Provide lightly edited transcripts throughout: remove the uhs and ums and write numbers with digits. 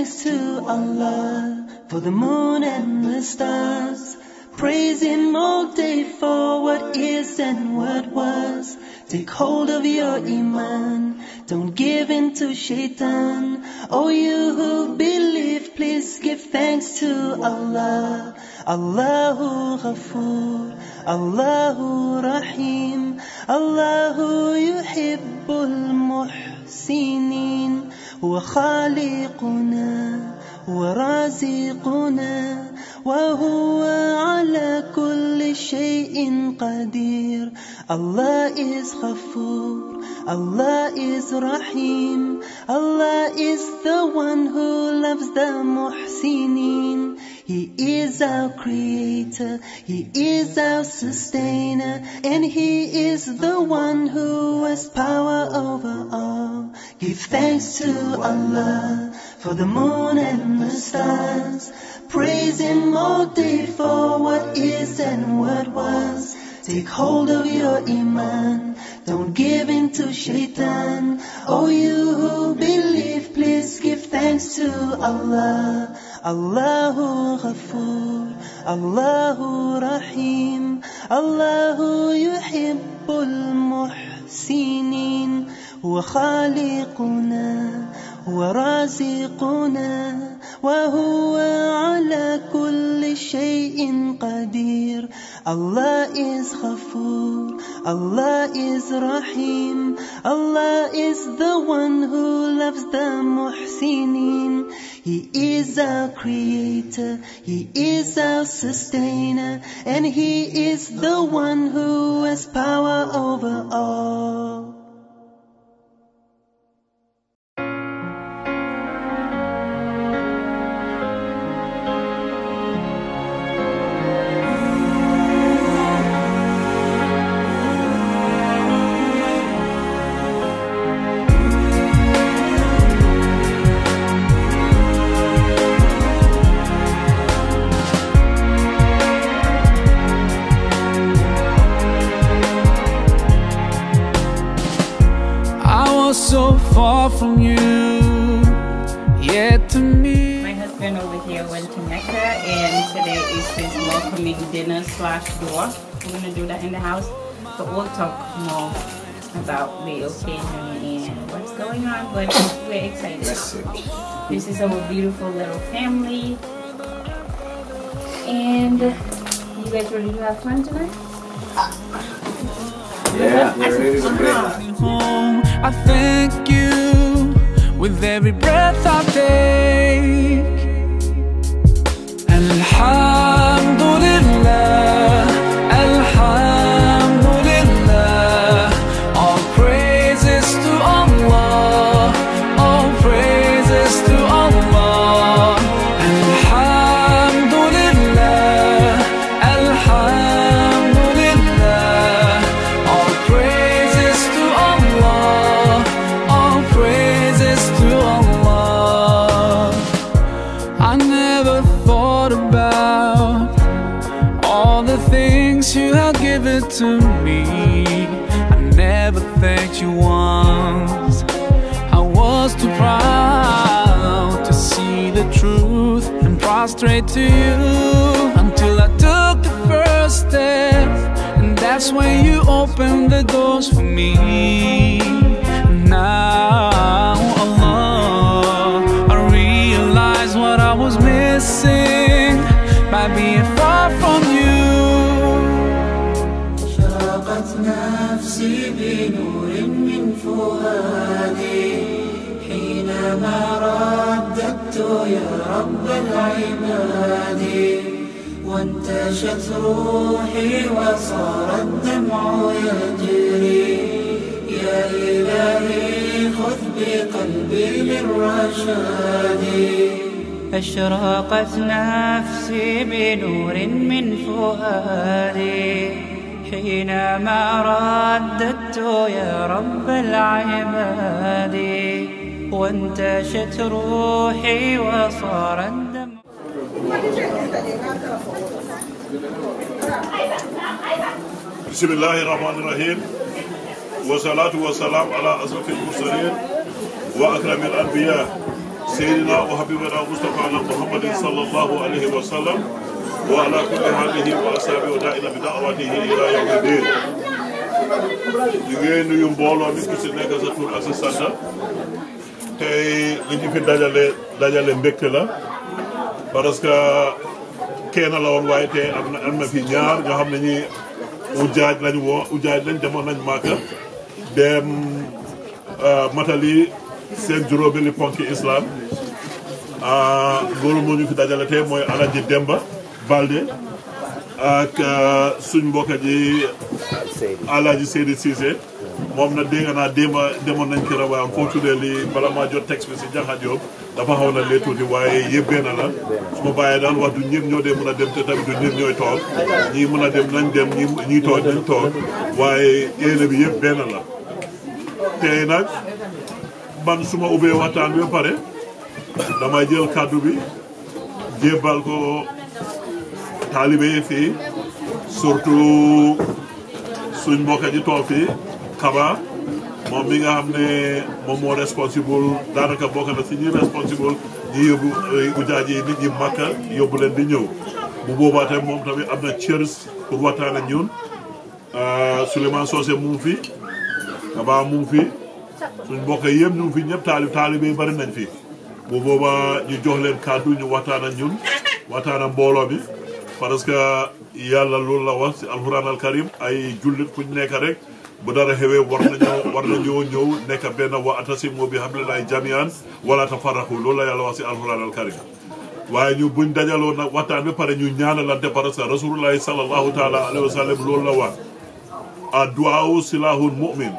thanks to Allah for the moon and the stars. Praise Him all day for what is and what was. Take hold of your iman, don't give in to shaitan. Oh, you who believe, please give thanks to Allah. Allahu Ghafoor, Allahu Rahim, Allahu yuhibbul muhsinin. Huwa khaliquna, huwa raziquna, وهو على كل شيء قدير. Allah is Ghafoor, Allah is Rahim, Allah is the one who loves the Muhsinin. He is our creator, He is our sustainer, and He is the one who has power over all. Give thanks to Allah for the moon and the stars. Praise Him all day for what is and what was. Take hold of your iman, don't give in to shaitan. Oh, you who believe, please give thanks to Allah. Allahu Ghafoor, Allahu Rahim, Allahu yuhibbul muhsinin. Huwa khaliquna, huwa raziquna, وهو على كل شيء قدير. Allah is Ghafoor, Allah is Rahim, Allah is the one who loves the Muhsinin. He is our creator, He is our sustainer, and He is the one who has power over all. So far from you, yet to me. My husband over here went to Mecca, and today is his welcoming dinner / dua. We're gonna do that in the house, but we'll talk more about the occasion and what's going on. But we're excited. This is our beautiful little family, and you guys ready to have fun tonight? Yeah, we're ready to break. I thank you with every breath I take. Alhamdulillah, Alhamdulillah. All praises to Allah, all praises to Allah. Alhamdulillah, Alhamdulillah. All praises to Allah, all praises to Allah. I never thought about all the things you have given to me. I never thanked you once. I was too proud to see the truth and prostrate to you, until I took the first step, and that's when you opened the doors for me. Now, Allah, I realize what I was missing by being far from you. شرقت نفسي بنور من فؤادي حينما رددت يا رب العباد، وانتشت روحي وصار الدمع يجري. يا إلهي خذ بقلبي للرشاد. أشرقت نفسي بنور من فؤادي حينما رددت يا رب العباد، وانتشت روحي وصار الدمع. بسم الله الرحمن الرحيم، والصلاة والسلام على أشرف المرسلين وأكرم الأنبياء سيدنا وحبيبنا مصطفى محمد صلى الله عليه وسلم وعلى كل حاله وأصحابه ودائنا بدعوته إلى يوم الدين. ñu nuyu mbooloo mi ku si nekk sa tur ak sa sant tey li ñu fi dajale mbégte la parce que kenn la woon waaye tey am na fi ñaar nga xam ne ñi ujaaj lañ demoon nañ Màkka dem matali seen juróomeeli ponki islam loolu moo ñu fi dajale tey mooy Alaji Demba Balde ak suñ mbokk ji Alaaji Seydi Cissé moom na dégg naa demoon nañ këram waaye foo tuddee lii bala maa jot texte bi si Jaxa Joob dafa xaw na lee tuuti waaye yëpp benn la su ma bàyyee daan wax du ñëpp ñoo dee mën a dem te tamit du ñëpp ñooy toog ñii mën a dem nañ dem ñii toog nañ toog waaye yéene bi yëpp benn la tey nag man su ma ubbee waxtaan bi ba pare damay jël kàddu bi jébbal ko taalibe yi fii surtout suñ mbokk ji toog fii Kaba moom mi nga xam ne moom moo responsible daanaka bokk na si ñi responsible ñi yóbbu ujaaj yi nit ñi Makka yóbbu leen di ñëw bu boobaa tamit moom tamit am na cërs pour waxtaan ak ñun Souleymane Socé mu ngi fi Kaba mu ngi fi suñ mbokk yi yëpp ñu ngi fi ñëpp taalibe yi bari nañ fi bu boobaa ñu jox leen kàddu ñu waxtaan ak ñun waxtaan ak mbooloo bi parce que yàlla loolu la wax si alxuraan al karim ay jullit kuñ nekk rek bu dara xewee war nañoo ñëw nekk benn wa atasimu bi hablillahi jamian wala tafarraqu loolu la yàlla wax si alxuraan al karim waaye ñu buñ dajaloo nag waxtaan bi pare ñu ñaanalante parce que rasulullahi sallallahu taala alayhi wa sallam loolu la wax adduwaawu silahul mu'min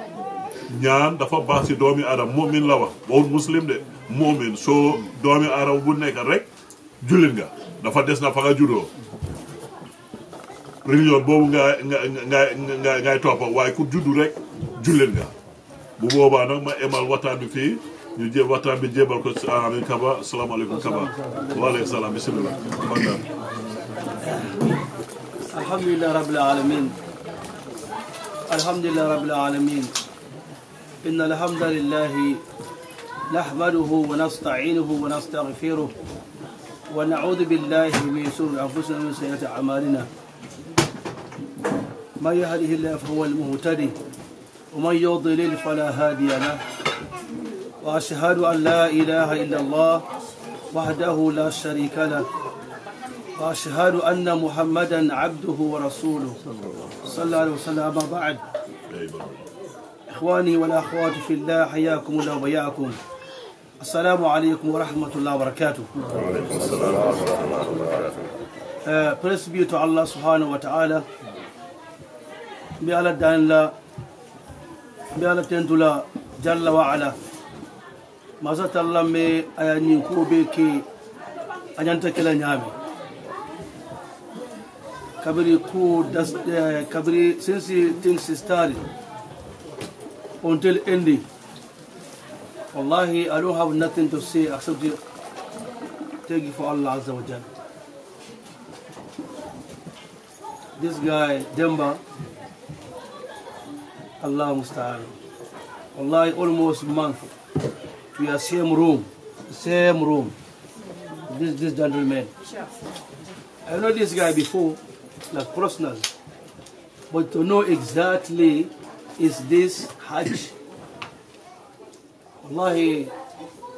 ñaan dafa baax si doomi aadama mu'min la wax waxul muslim de mu'min soo doomi aadama bu nekk rek jullit nga dafa des na fa nga juddoo religion boobu ngay toppa waaye ku juddu rek jullit nga bu boobaa nag ma emal waxtaan bi fii ñu jël waxtaan bi jébal ko amin Kaba asalaamaaleykum Kaba waaleykum salaam bismillah alhamdulillah rabbil alamin alhamdulillah rabbil alamin inna alhamdulillahi nahmaduhu wa nasta'inuhu wa nastaghfiruh wa na'udhu billahi min shururi anfusina wa min sayyiati a'malina من يهده الله فهو المهتدي ومن يضلل فلا هادي له وأشهد أن لا إله إلا الله وحده لا شريك له وأشهد أن محمدا عبده ورسوله صلى الله عليه وسلم. أما بعد إخواني والأخوات في الله حياكم الله وبياكم السلام عليكم ورحمة الله وبركاته. Praise be to Allah subhanahu wa ta'ala. Be ala danla be ala tentula jalla wa ala mazata Allah me ayani ko be ke anyanta kala nyami kabiri ko das kabiri since things started until ending wallahi I don't have nothing to say except thank you for Allah azza wa jalla. This guy Demba, Allah musta'an. Wallahi, almost a month. We are same room. This gentleman. I know this guy before, like personal, but to know exactly is this Hajj. Wallahi,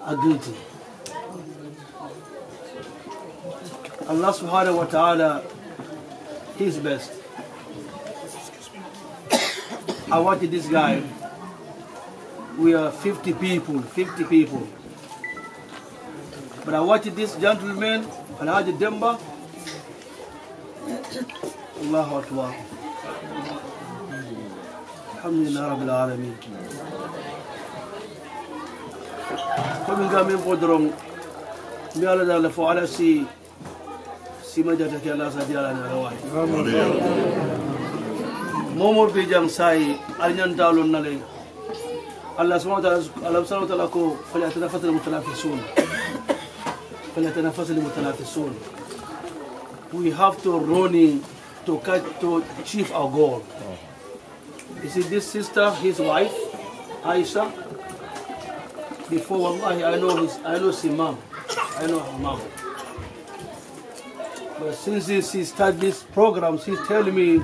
I'm guilty. Allah subhanahu wa ta'ala, He's best. I watched this guy. We are 50 people. But I watched this gentleman, Alhaji Demba. Allahu Akbar. Alhamdulillah Rabbil Alameen. Comme nga même podrong, mi ala dala fo ala si majata ke Allah sa diala na rawai. Momo bijang sai alnyan dalon nale. Allah subhanahu wa ta'ala ko فليتنافس المتنافسون. We have to running to achieve our goal. You see this sister, his wife, Aisha, before, wallahi, I know his mom. I know her mom. But since she started this program, she's telling me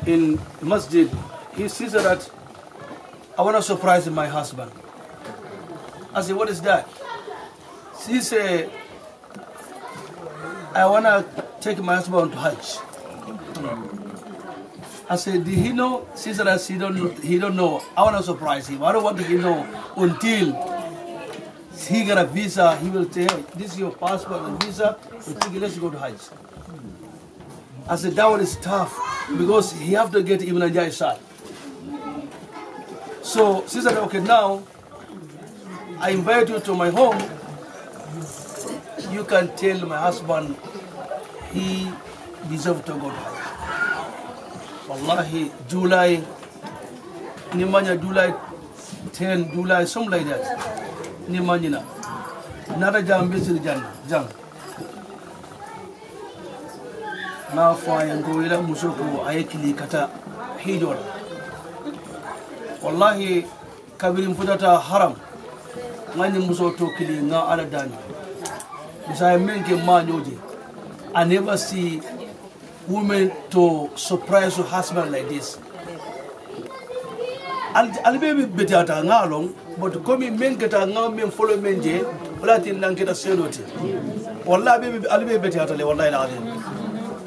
in masjid, he says that I want to surprise my husband. I said, what is that? She said, I want to take my husband to Hajj. I said, did he know? She said, he don't know. I want to surprise him. I don't want him to know until he got a visa. He will say, hey, this is your passport and visa. Let's go to Hajj. I said, that one is tough because he have to get Ibn Ajay's side. So she said, okay, now I invite you to my home. You can tell my husband he deserves to go to Hajj. Wallahi, July, Nimanya July 10, July, something like that. Nimanya. Nada jam bisir jam. Na fa yango ila musoko ayekili kata hijor. Wallahi, kabirim futata haram. Ngani musoto kili nga ala dani. Bisaya menke manyoji. I never see women to surprise her husband like this. Al baby betata ngalong, but komi men keta ngam men follow menje, wala tin nang kita sedoti. Wallahi baby al baby betata le wallahi la adin.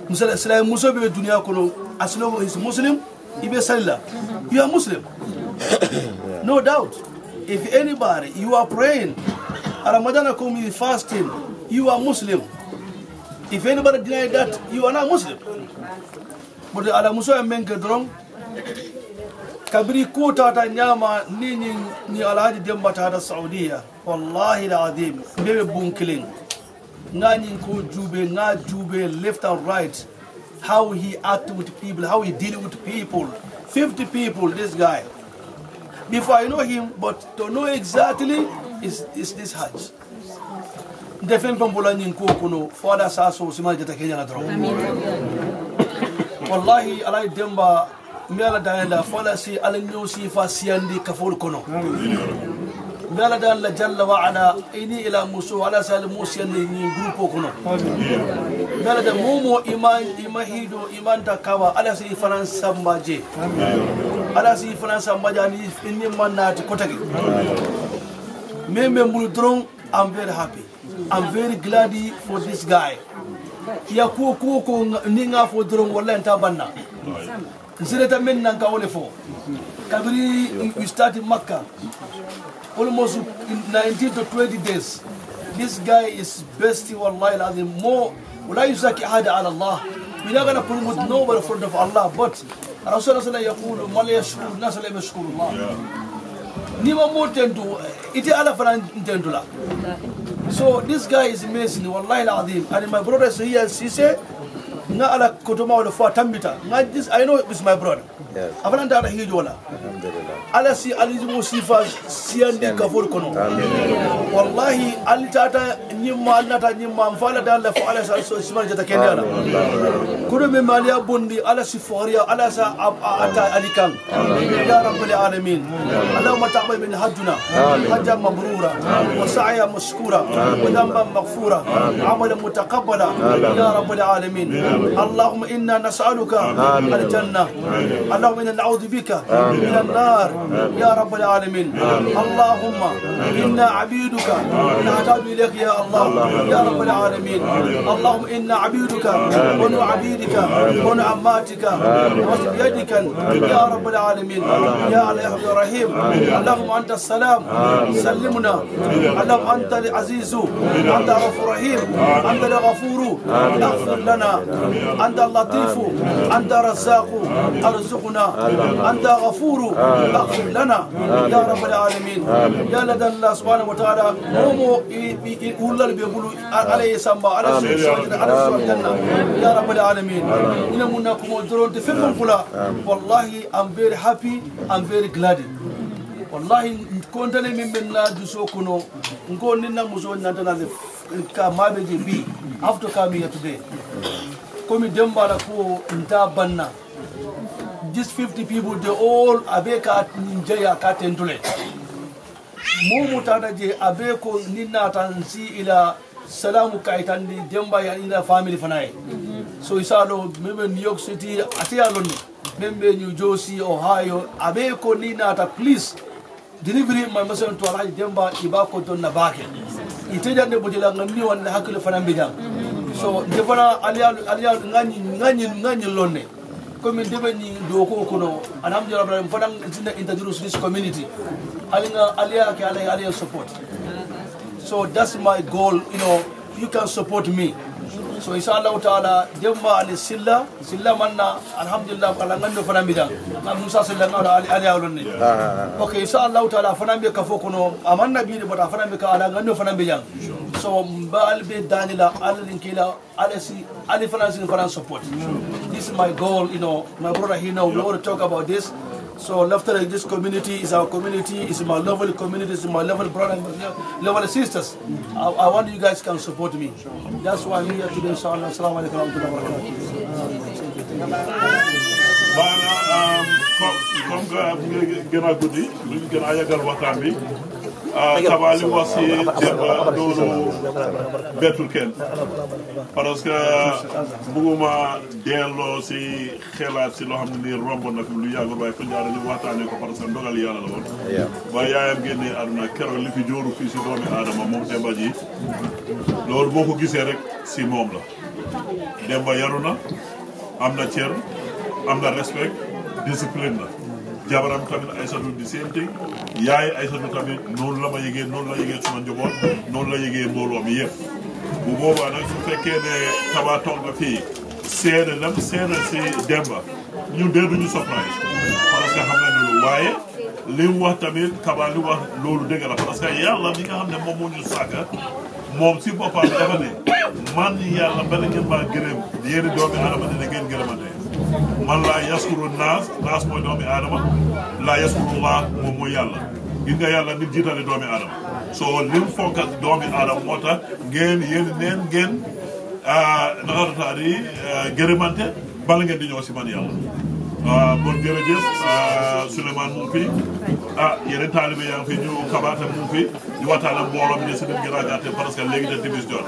Musala sala muso be dunya kono aslo is Muslim, ibe salla. You are Muslim. No doubt. If anybody you are praying, Ramadan komi fasting, you are Muslim. If anybody deny that, you are not Muslim. But the Alamuso and Menke Drong Kabri Kota Nyama ni Alaji Dembatata Saudia. Wallahi la Adim, baby boom killing. Nani ko Jube, na Jube, left and right. How he act with people, how he deal with people. 50 people, this guy. Before I know him, but to know exactly is this Hajj. Defen pambola nyinko kuno fada saso sima jata Kenya na drone. Wallahi alai demba miala daenda fada si alanyo si fa siandi kafol kono. Miala dan la jalla wa ala ini ila musu ala sal musiandi ni grupo kono. Miala da momo imahido imanta kawa ala si faransa mbaje. Ala si faransa mbaje ni inni manati kotagi. Meme mbulu drone, I'm very happy. I'm very glad for this guy. Ya ko ninga fo drone wala ntabanna. Zireta men nanka ole fo. Kabiri we start in Makkah. Almost 19 to 20 days. This guy is best wallahi alazim more ولا يزكي أحد على الله. We're not going to promote nobody in front of Allah, but Rasulullah يقول ما لا يشكر الناس لا يشكر الله. Nima more tendu ite ala faran tendula. So this guy is amazing wallahi alazim. And my brother is here, he said na ala kotoma wala fa tambita. Na this I know it's my brother. Yes. Afan ta hijo wala. Alhamdulillah. Ala si alizimu sifa siandi kafur kono. Wallahi alitata nyimma nata nyimma mfala dalla fa ala sa so isma jata kendala. Kudo me maliya bundi ala si foriya ala sa ata alikan. Ya rabbal alamin. Allahumma taqabbal min hajjuna hajjan mabrura wa sa'ya mashkura wa dhanban maghfura amalan mutaqabbala ya rabbal alamin. اللهم إنا نسألك الجنة اللهم إنا نعوذ بك من النار يا رب العالمين اللهم إنا عبيدك نحتاج إليك يا الله يا رب العالمين اللهم إنا عبيدك ونو عبيدك ونو عماتك بيدك يا رب العالمين يا الله الرحيم اللهم أنت السلام سلمنا اللهم أنت العزيز أنت الغفور الرحيم أنت الغفور اغفر لنا أنت اللطيف أنت رزاق أرزقنا أنت غفور اغفر لنا يا رب العالمين يا لدى الله سبحانه وتعالى مومو يقول الله بيقولوا عليه سامبا على الجنة يا رب العالمين إن منكم ودرون تفهم فلا والله I'm very happy I'm very glad والله كنت لي من بنا جسوكنو نكون لنا مزون نتنا كمابجي بي after coming here today komi dembala ko nta banna these 50 people they all abeka njaya katendule momu tata je abe ko ninna tan si ila salamu kaitan di demba ya ila family fanaye so isalo membe New York City atia lonni membe New Jersey Ohio abe ko ninna ta please delivery my message to Alhaji Demba ibako don na bake ite jande bojila ngani wonde hakile fana mbijam so defana aliya ngani lonne comme debe ni do ko kono alhamdulillah rabbil fadan introduce this community aliya ke aliya support so that's my goal you can support me so inshallah taala Demba ali silla manna alhamdulillah kala ngando fana mbijam na Musa silla ngado aliya lonne okay inshallah taala fana mbe ka fokono amanna bi de bata fana mbe ka ala ngando fana mbijam so mbal be danila alinkila ali fana support this is my goal my brother we want to talk about this so after this community is our community is my lovely community is my lovely brother lovely sisters I want you guys can support me that's why I'm here today inshallah assalamu alaikum wa rahmatullahi wa barakatuh comme que gën a guddi lu ñu gën a yàggal waxtaan bi Kabali wax si Demba loolu bettul kenn parce que bëgguma delloo si xelaat si loo xam ne nii romb na fi lu yàggul waaye fa jaara ñu waxtaanee ko parce que ndogal yàlla la woon ba yaayam génnee àdduna keroog li fi jóoru fii si doomi aadama moom Demba ji loolu boo ko gisee rek si moom la Demba yaru na am na cër am na respect discipline la jabaram tamit Aysatu di same thing yaay Aysatu tamit noonu la ma yëgee suma njaboot noonu la yëgee mbooloo mi yëpp bu boobaa nag su fekkee ne Kaba toog na fii seede si Demba ñu dee duñu surprise parce que xam nañ loolu waaye li mu wax tamit Kaba li wax loolu dëgg la parce que yàlla mi nga xam ne moom moo ñu sàkka moom si boppam dafa ne man yàlla bala ngeen maa gërëm yéen doomi aadama dina ngeen gërëmante man laa yaskuru naas mooy doomi aadama laa yaskuru laa moom mooy yàlla gis nga yàlla nit jiitale doomi aadama soo lim fonkat doomi aadama moo tax ngeen naxarataat yi gërëmante bala ngeen di ñëw si man yàlla bon jërëjëf Souleymane mu ngi fi yeneen taalibe yaa ngi fi ñu Kaba tam mu ngi fi di waxtaan ak mbooloo mi ne si dem gën a gàtte parce que léegi de timis jot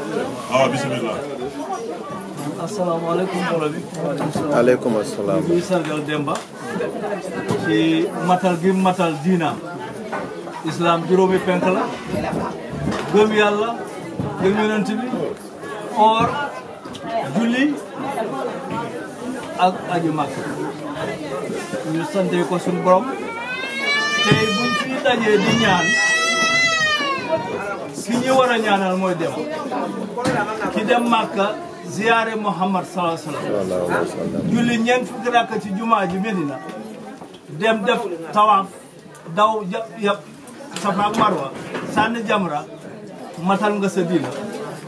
bismillah asalaamaaleykum mbooloo bi. aleykum asalaam. ñu ngi sargal Demba ci matal gi matal diina islam juróomi penk la gëm yàlla gëm yonent bi or julli ak aji màkk ñu sante ko suñu borom tey buñ fi dajee di ñaan ki ñu war a ñaanal mooy Demba ki dem Màkka ziyaare Muhammad sallallahu alayhi wa sallam julli ñeent fukki rakk ci jumaa ji Medina dem def tawaaf daw yëpp Safa ak Marwa sànni jamra matal nga sa diina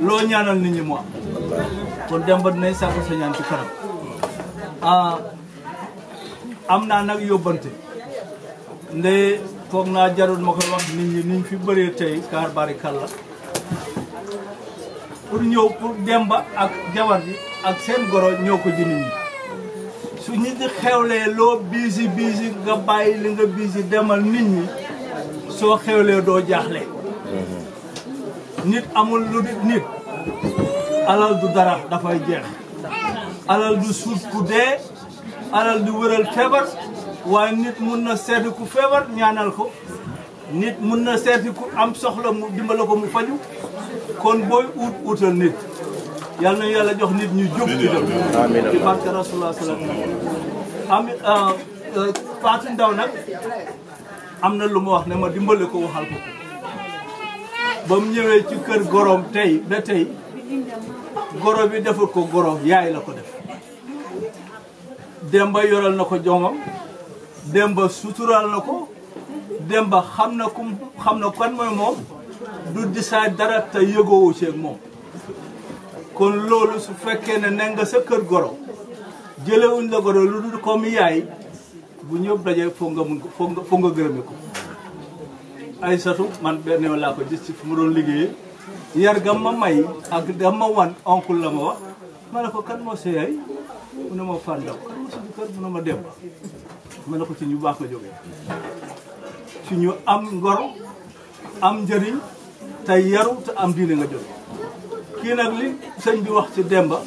loo ñaanal nit ñi mu am kon Demba dinañ sàkku sa ñaan ci kanam am naa nag yóbbante nde foog naa jarul ma koy wax nit ñi niñ fi bëree tey kaar bari kàlla pour ñëw pour Demba ak jabar ji ak seen goro ñëw ko ji nit ñi su nit ñi xewlee loo biisi nga bàyyi li nga biisi demal nit ñi soo xewlee doo jaaxle nit amul lu nit alal du dara dafay jeex alal du suuf ku dee alal du wëral feebar waaye nit mun na seeti ku feebar ñaanal ko nit mun na seeti ku am soxla mu dimbale ko mu faju kon booy utal nit yal na yàlla jox nit ñu jub amiin ci barke rasulullah sallallahu alayhi wa sallam Fatou Ndaw nag am na lu ma wax ne ma dimbale ko waxal ko ba mu ñëwee ci kër gorom tey ba tey goro bi deful ko goro yaay la ko def Demba yoral na ko jomam Demba sutural na ko Demba xam na kan mooy moom du disaay dara te yëgoowu ci ak moom kon loolu su fekkee ne nga sa kër goro jëlewuñ la goro lu dul comme yaay bu ñëpp dajee foog nga gërëme ko Aysatu man benn yoon laa ko gis ci fu mu doon liggéeyee yar gam ma may ak gam ma wan oncle la ma wax ma ne ko kan moo sa yaay mu ne ma Fandaw kan moo sa kër mu ne ma Demba ma ne ko ci ñu baax la jógee ci ñu am ngor am njëriñ te yaru te am diine nga jóge kii nag li sëñ bi wax ci Demba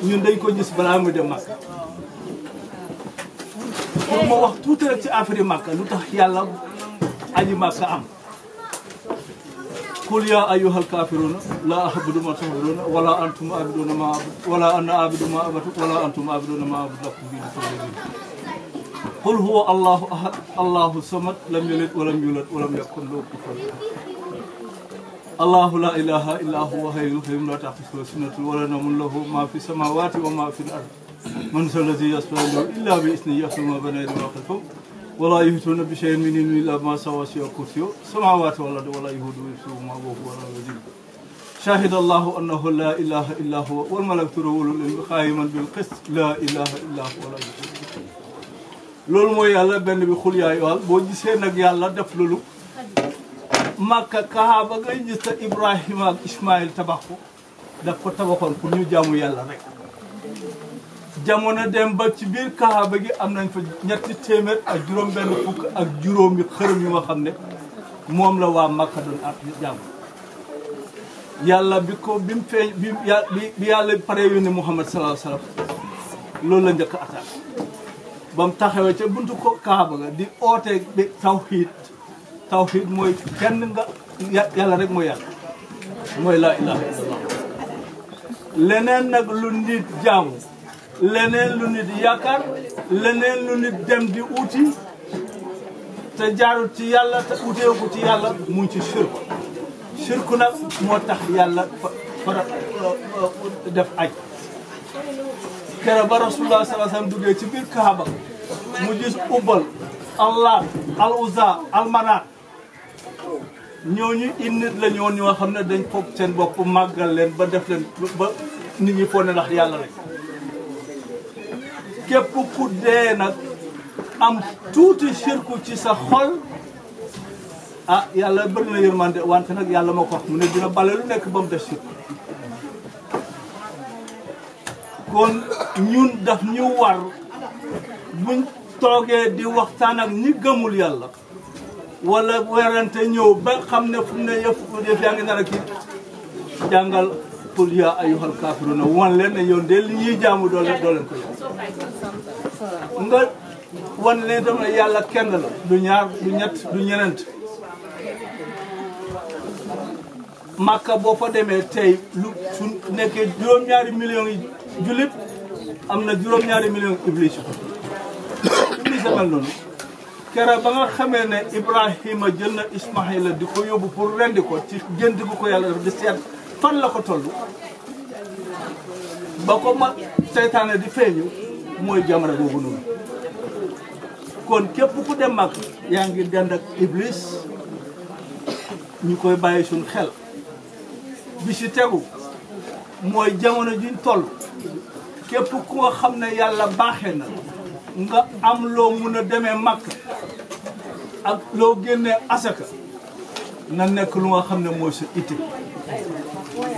ñun dañ ko gis balaa muy dem Makka pour ma wax tuuti rek ci affaire Makka lu tax yàlla aji Makka am qul ya ayyuhal kafiruna la a'budu ma ta'buduna wala antum a'buduna ma wala ana a'budu ma a'budu wala antum a'buduna ma a'budu lakum dinukum qul huwa allahu ahad allahu samad lam yalid walam yulad walam yakun lahu kufuwan ahad الله لا إله إلا هو حي القيوم لا تأخذه سنة ولا نوم له ما في السماوات وما في الأرض من ذا الذي يشفع عنده إلا بإذنه يعلم ما بين أيديهم وما خلفهم ولا يحيطون بشيء من علمه إلا ما وسع كرسيه السماوات والأرض ولا يؤوده حفظهما وهو العلي شاهد الله أنه لا إله إلا هو والملائكة وأولو العلم قائما بالقسط لا إله إلا هو ولا يشرك loolu mooy yàlla benn bi xul yaay wal boo gisee nag yàlla def loolu Makka Kaaba ngay gis te Ibrahima ak Ismaïl tabax ko daf ko tabaxoon pour ñu jaamu yàlla rek jamono dem ba ci biir Kaaba gi am nañ fa ñetti téeméer ak juróom-benn fukk ak juróomi xërëm yu nga xam ne moom la waa Makka doon at jaamu yàlla bi ko bi mu feeñ bi yàlla pare yónni Muhammad sallallahu alayhi wa sallam loolu la njëkk a attaque ba mu taxawee ca buntu ko Kaaba ga di oote bi tawhid mooy kenn nga yàlla rek mooy yàlla mooy laa ilaha illallah leneen nag lu nit jaamu leneen lu nit yaakaar leneen lu nit dem di uti te jaarul ci yàlla te utee ko ci yàlla mu ngi ci shirku nag moo tax yàlla fara def aj keroog ba rasulullah sallallahu alayhi wasallam duggee ci biir Kaaba mu gis Ubal Allah al Uzza al Manaat ñooñu nit la ñoon ñoo xam ne dañ foog seen bopp màggal leen ba def leen ba nit ñi foog ne ndax yàlla rek képp ku dee nag am tuuti shirku ci sa xol ah yàlla bëri na yërmande wante nag yàlla moo ko wax mu ne dina bale lu nekk ba mu def shirku kon ñun daf ñu war buñ toogee di waxtaan ak ñi gëmul yàlla wala werante ñëw ba xam ne fu mu ne yëf yaa ngi nar a kii jàngal qul yaa ayyuhal kaafiruuna wan leen ne yow de li ñuy jaamu doo leen ko yow nga wan leen tam ne yàlla kenn la du ñaar du ñett du ñeneent Makka boo fa demee tey lu su nekkee juróom-ñaari millions yi jullit am na juróom-ñaari millions iblis iblis mel noonu kera ba nga xamee ne Ibrahima jël na Ismaïla di ko yóbbu pour rendi ko ci jënd bu ko yàlla def di seet fan la ko toll ba ko ma seytaane di feeñu mooy jamra boobu noonu kon képp ku dem mag yaa ngi dend ak Iblis ñu koy bàyyi suñ xel bi si tegu mooy jamono juñ toll képp ku nga xam ne yàlla baaxee na nga am loo mun a demee Makka ak loo génnee asaka na nekk lu nga xam ne mooy sa itte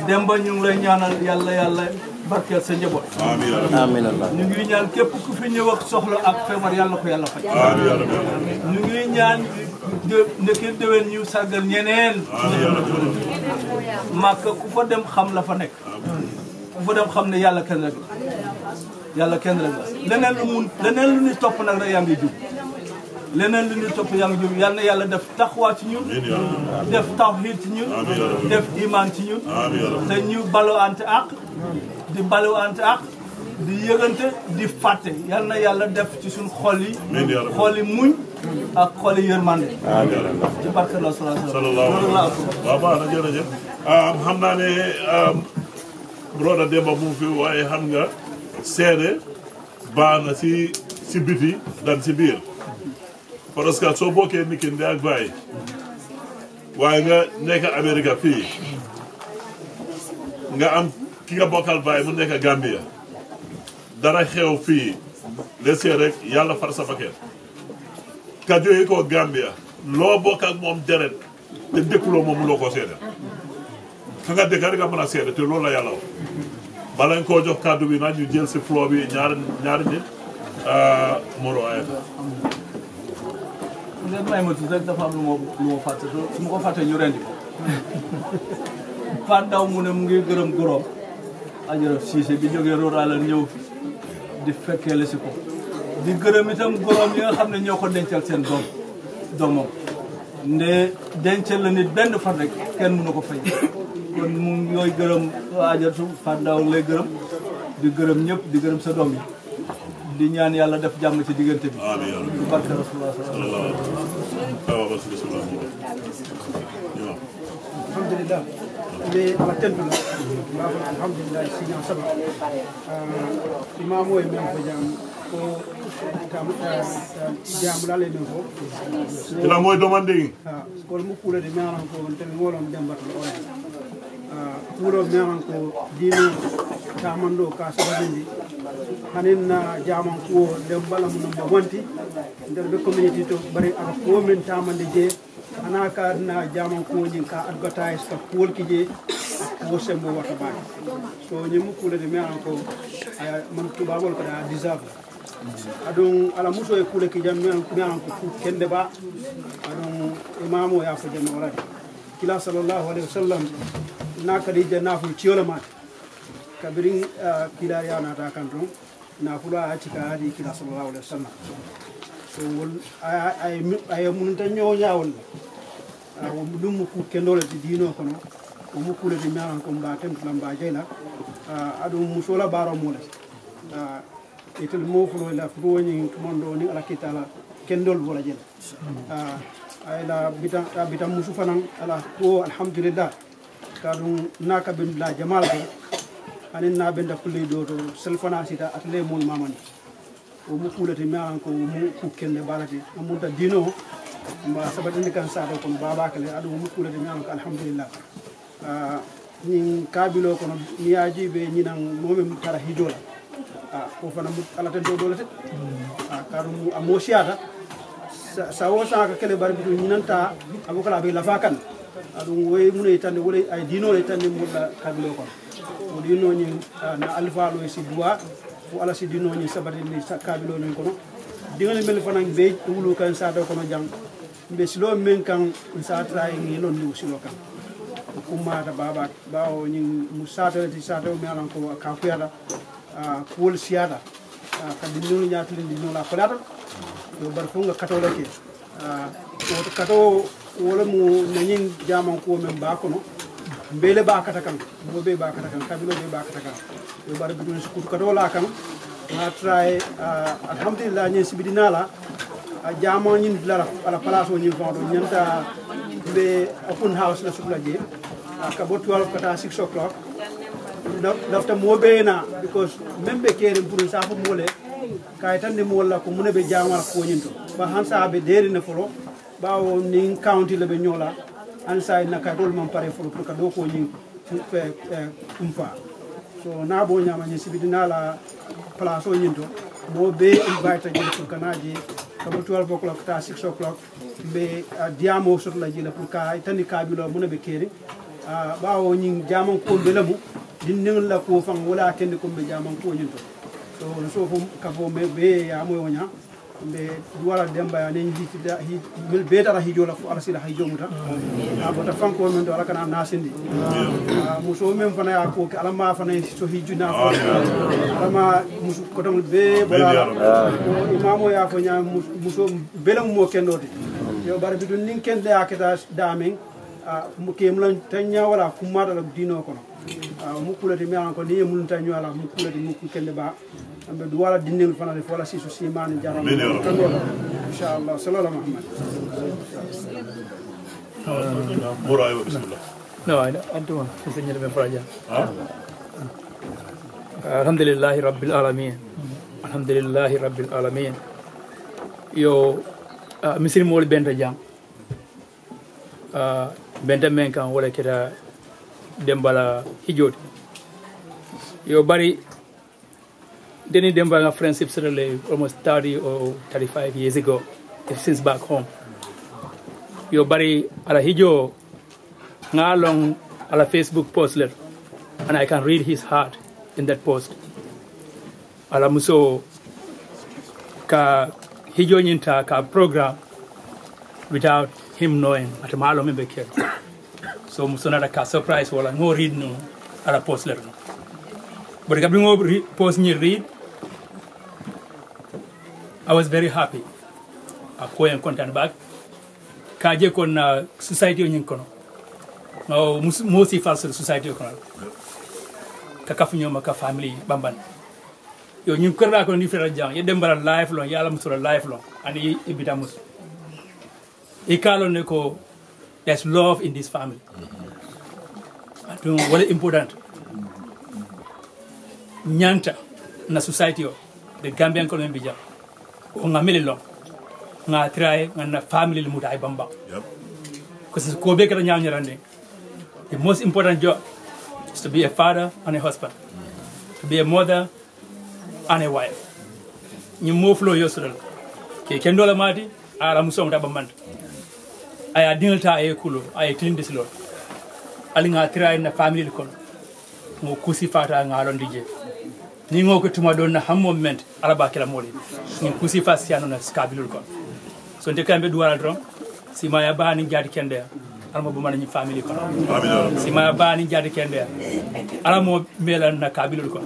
dem ba ñu ngi lay ñaanal yàlla barkeel sa njaboot. amiin ñu ngi ñaan képp ku fi ñëw ak soxla ak feebar yàlla ko yàlla faj. ñu ngi ñaan ndeke déwén ñu sàggal ñeneen. Makka ku fa dem xam la fa nekk. ku fa dem xam ne yàlla kenn rek la. yàlla kenn rek la leneen lu ñu topp nag rek yaa ngi jub leneen lu ñu topp yaa ngi jub yal na yàlla def taxwa ci ñun def tawhid ci ñun def iman ci ñun te ñu balowante ak di balowante ak di yëgante di fàtte yal na yàlla def ci suñ xol yi muñ ak xol yi yërmande ci barke la sallallahu alayhi wa sallam waaw baax na jërëjëf xam naa ne broda Demba mu fi waaye xam nga seede baax na si biti dan si biir parce que soo bokkee nit ki ndey ak baay waaye nga nekk Amérique fii nga am ki nga bokkal baay mu nekk Gambia dara xew fii les rek yàlla far sa bakkeet ka jógee ko Gambia loo bokk ak moom deret te dëkkuloo moom loo ko seede ka nga dëkk rek nga mën a seede te loolu la yàlla wax bala nga koo jox kàddu bi nag ñu jël si floor bi ñaari nit Moro Ayata ngeen may ma tuuti rek dafa am lu ma fàtte su ma ko fàtte ñu rendi ko Fat Daw mu ne mu ngi gërëm goroom Ajarab Cissé bi jógee Rorala ñëw di fekkeele si ko di gërëm itam goroom yi nga xam ne ñoo ko dencal seen doomam nde dencal la nit benn fan rek kenn mënu ko fay kon mu ñooy gërëm Ajaratu Fat Daw lay gërëm di gërëm ñëpp di gërëm sa doom yi di ñaan yàlla def jàmm ci diggante bi amiin di barke Rasulullah sallallahu alayhi wa sallam alhamdulillah mbe ala tentula mbafo alhamdulillah siñan saba imamo e men ko jam ko jamulale men fo ila moy domande ko mu kulade meran ko tan ngolon dembato o kuulo meran ko dino tamando ka sabadindi hanin na jaman ko dem bala mun mo wanti nder be community to bari aka ko men tamande je ana ka na jaman ko nyin ka advertise ka kuol kije ko sembo wata baay so nyimu kulade meran ko man tubabol ko da deserve adon ala muso e kule kijam meran ko kende ba adon imamo ya fa jeno wala kila sallallahu alaihi wasallam na kadija na fu ciyola mat kabirin kila ya na ta kanto na fula a cika hadi kila sallallahu alaihi wasallam so wol ay mun tan nyonya wol dum ku kendole di dino kono o mu kule di meran ko mba tem lamba jeyla adu musola baro mole etel mo fulo la fu woni mondo ni ala kitala kendol wala jel ay la bitam musu fanan ala ko alhamdulillah kadum naka ben la jamal ko anin na ben da kulli do to selfana sita at le mol mamani o mu kulati meran ko mu ku kende balati amunta dino mba sabatini kan sa do kon baba kale adu mu kulati meran ko alhamdulillah nin kabilo kono miyaji be ñinan momi mu tara hijola ko fana mu ala tan do dolate karum amosiata sa wo sa ka kele barbi ñinanta abukala be lafakan adu way mu ne tan wala ay dino le tan mu la kabilo kono o dino ñi na alfa lo si duwa o ala si dino ñi sabati ni sa kabilo ñi kono dingal mel fana be wulu kan sa do kono jang be silo men kan sa tray ngi lon lu silo kan kumata baba bawo ñi mu sata ti sata o melan ko ka kuyada kuol siada ka dinnu ñaatu len dinnu la kolata do bar fu nga katole ke o kato wala mu nañin jaman ko men ba kono mbele ba kata kan mo be ba kata kan kabilo be ba kata kan do bar bi su kato la kan na try alhamdulillah ñi sibidina la jaman ñin la ala place o ñi fando ñanta be open house la sukla je ka bo 12 kata 6 o'clock lafta mo be na because membe kere pour sa fo mole kay tan de mo la ko mun be jamal ko ñinto ba hansa be deri na folo bawo nin county le be ñola an say na ka dol man pare folo pour ka do ko ñi kumfa so na bo ñama ñi sibidina la place o ñinto mo be invite je pour kanaji ka bo 12 o'clock ta 6 o'clock be diamo sur la jila pour ka tani kabilo mun be kere bawo ñi jaman ko be lamu din ning la ko fam wala kende ko be jaman ko ñinto so fo ka fo me be ya mo wonya be wala demba ya ne hi mil be dara hijo la fu ala sila hijo muta bota fanko men do ala kana nasindi muso men fana ya ko ala ma fana so hijo na fo ala ma muso ko dum be bala imamo ya fo nya muso belam mo kendote yo bar bi dun nin kende ya keta damin mu kem lan tanya wala kuma da dino kono mu kulati mi an ko ni mun tanyo ala mu kulati mu kende ba ambe du wala dinel fana def wala sisu siman jaram inshallah sallallahu muhammad mura ayo bismillah no antum señor me fraja alhamdulillah rabbil alamin alhamdulillah rabbil alamin yo misri mol benta jam benta men kan wala kita dembala hijoti yo bari deni dembala friendship certainly almost 30 or 35 years ago since back home yo bari ala hijo ngalong ala Facebook post letter and I can read his heart in that post ala muso ka hijo nyinta ka program without him knowing at malo me be care. So musona ka surprise wala ngo read no ala post letter no. But kabri ngo post ni read, I was very happy. Ako yang content back. Kaje kon society nyin kono. No mosi false society kono. Kakafunyo maka family bamban. Yo nyin korra ko ni fera jang ye dembara life long yalla musura life long ani ibitamus. Ikalo ne ko there's love in this family. Atu wala important. Nyanta na society o the Gambian ko mbija. O ngamele long. Nga try nga family limuta ay bamba. Yep. Because ko be kala nyanyarande. The most important job is to be a father and a husband. To be a mother and a wife. You move flow yourself. Ke kendola mati ala musong ta bamant. Aya dinalta ay kulo ay clean this lot. Ali nga try na family kon. Ngo kusi fata nga lon dije. Ni ngo ko tuma don na ham moment ala ba kala moli. Ni kusi fasiano na skabilul kon. So nde kambe duwala dron si maya ba ni jadi kende almo bu man ni family kon. Si maya ba ni jadi kende alamo melan na kabilul kon.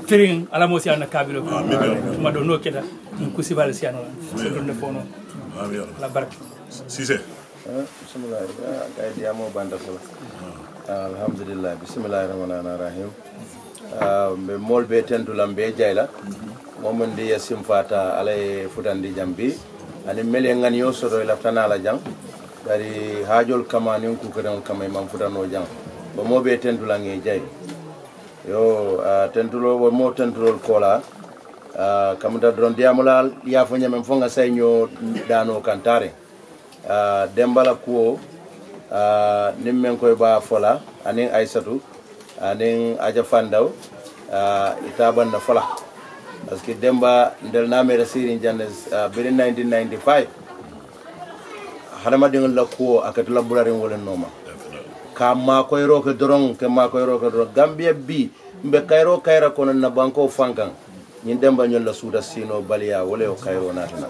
Firing alamo si na kabilul kon. Tuma don no keda ni kusi bal siano so don ne fono. La barke. Sise. Bismillah. Kay diamo banda ko. Alhamdulillah. Bismillahirrahmanirrahim. Be molbe tentulam be jayla. Momondi yasim fata alay futandi jambi. Ani mele ngani yo sodo laftana la jang. Dari hajol kamani ku kedon kamay mam futano jang. Ba mobe tentulange jay. Yo tentulo wo mo tentulo kola. Kamuta dron diamulal ya fo nyamem fonga sayño dano kantare. Dembala kuo nimmen koy ba fola anin Aissatou anin Aja Fandaw itaban na fola parce que Demba ndel namere sirin jannes beri 1995 hadama dingol la kuo akatula bularin wolen noma ka ma koy roke doron ke ma koy roke doron Gambia bi mbe kayro kayra kono na banko fankan ñin Demba ñol la suuda sino baliya wala o kayro natana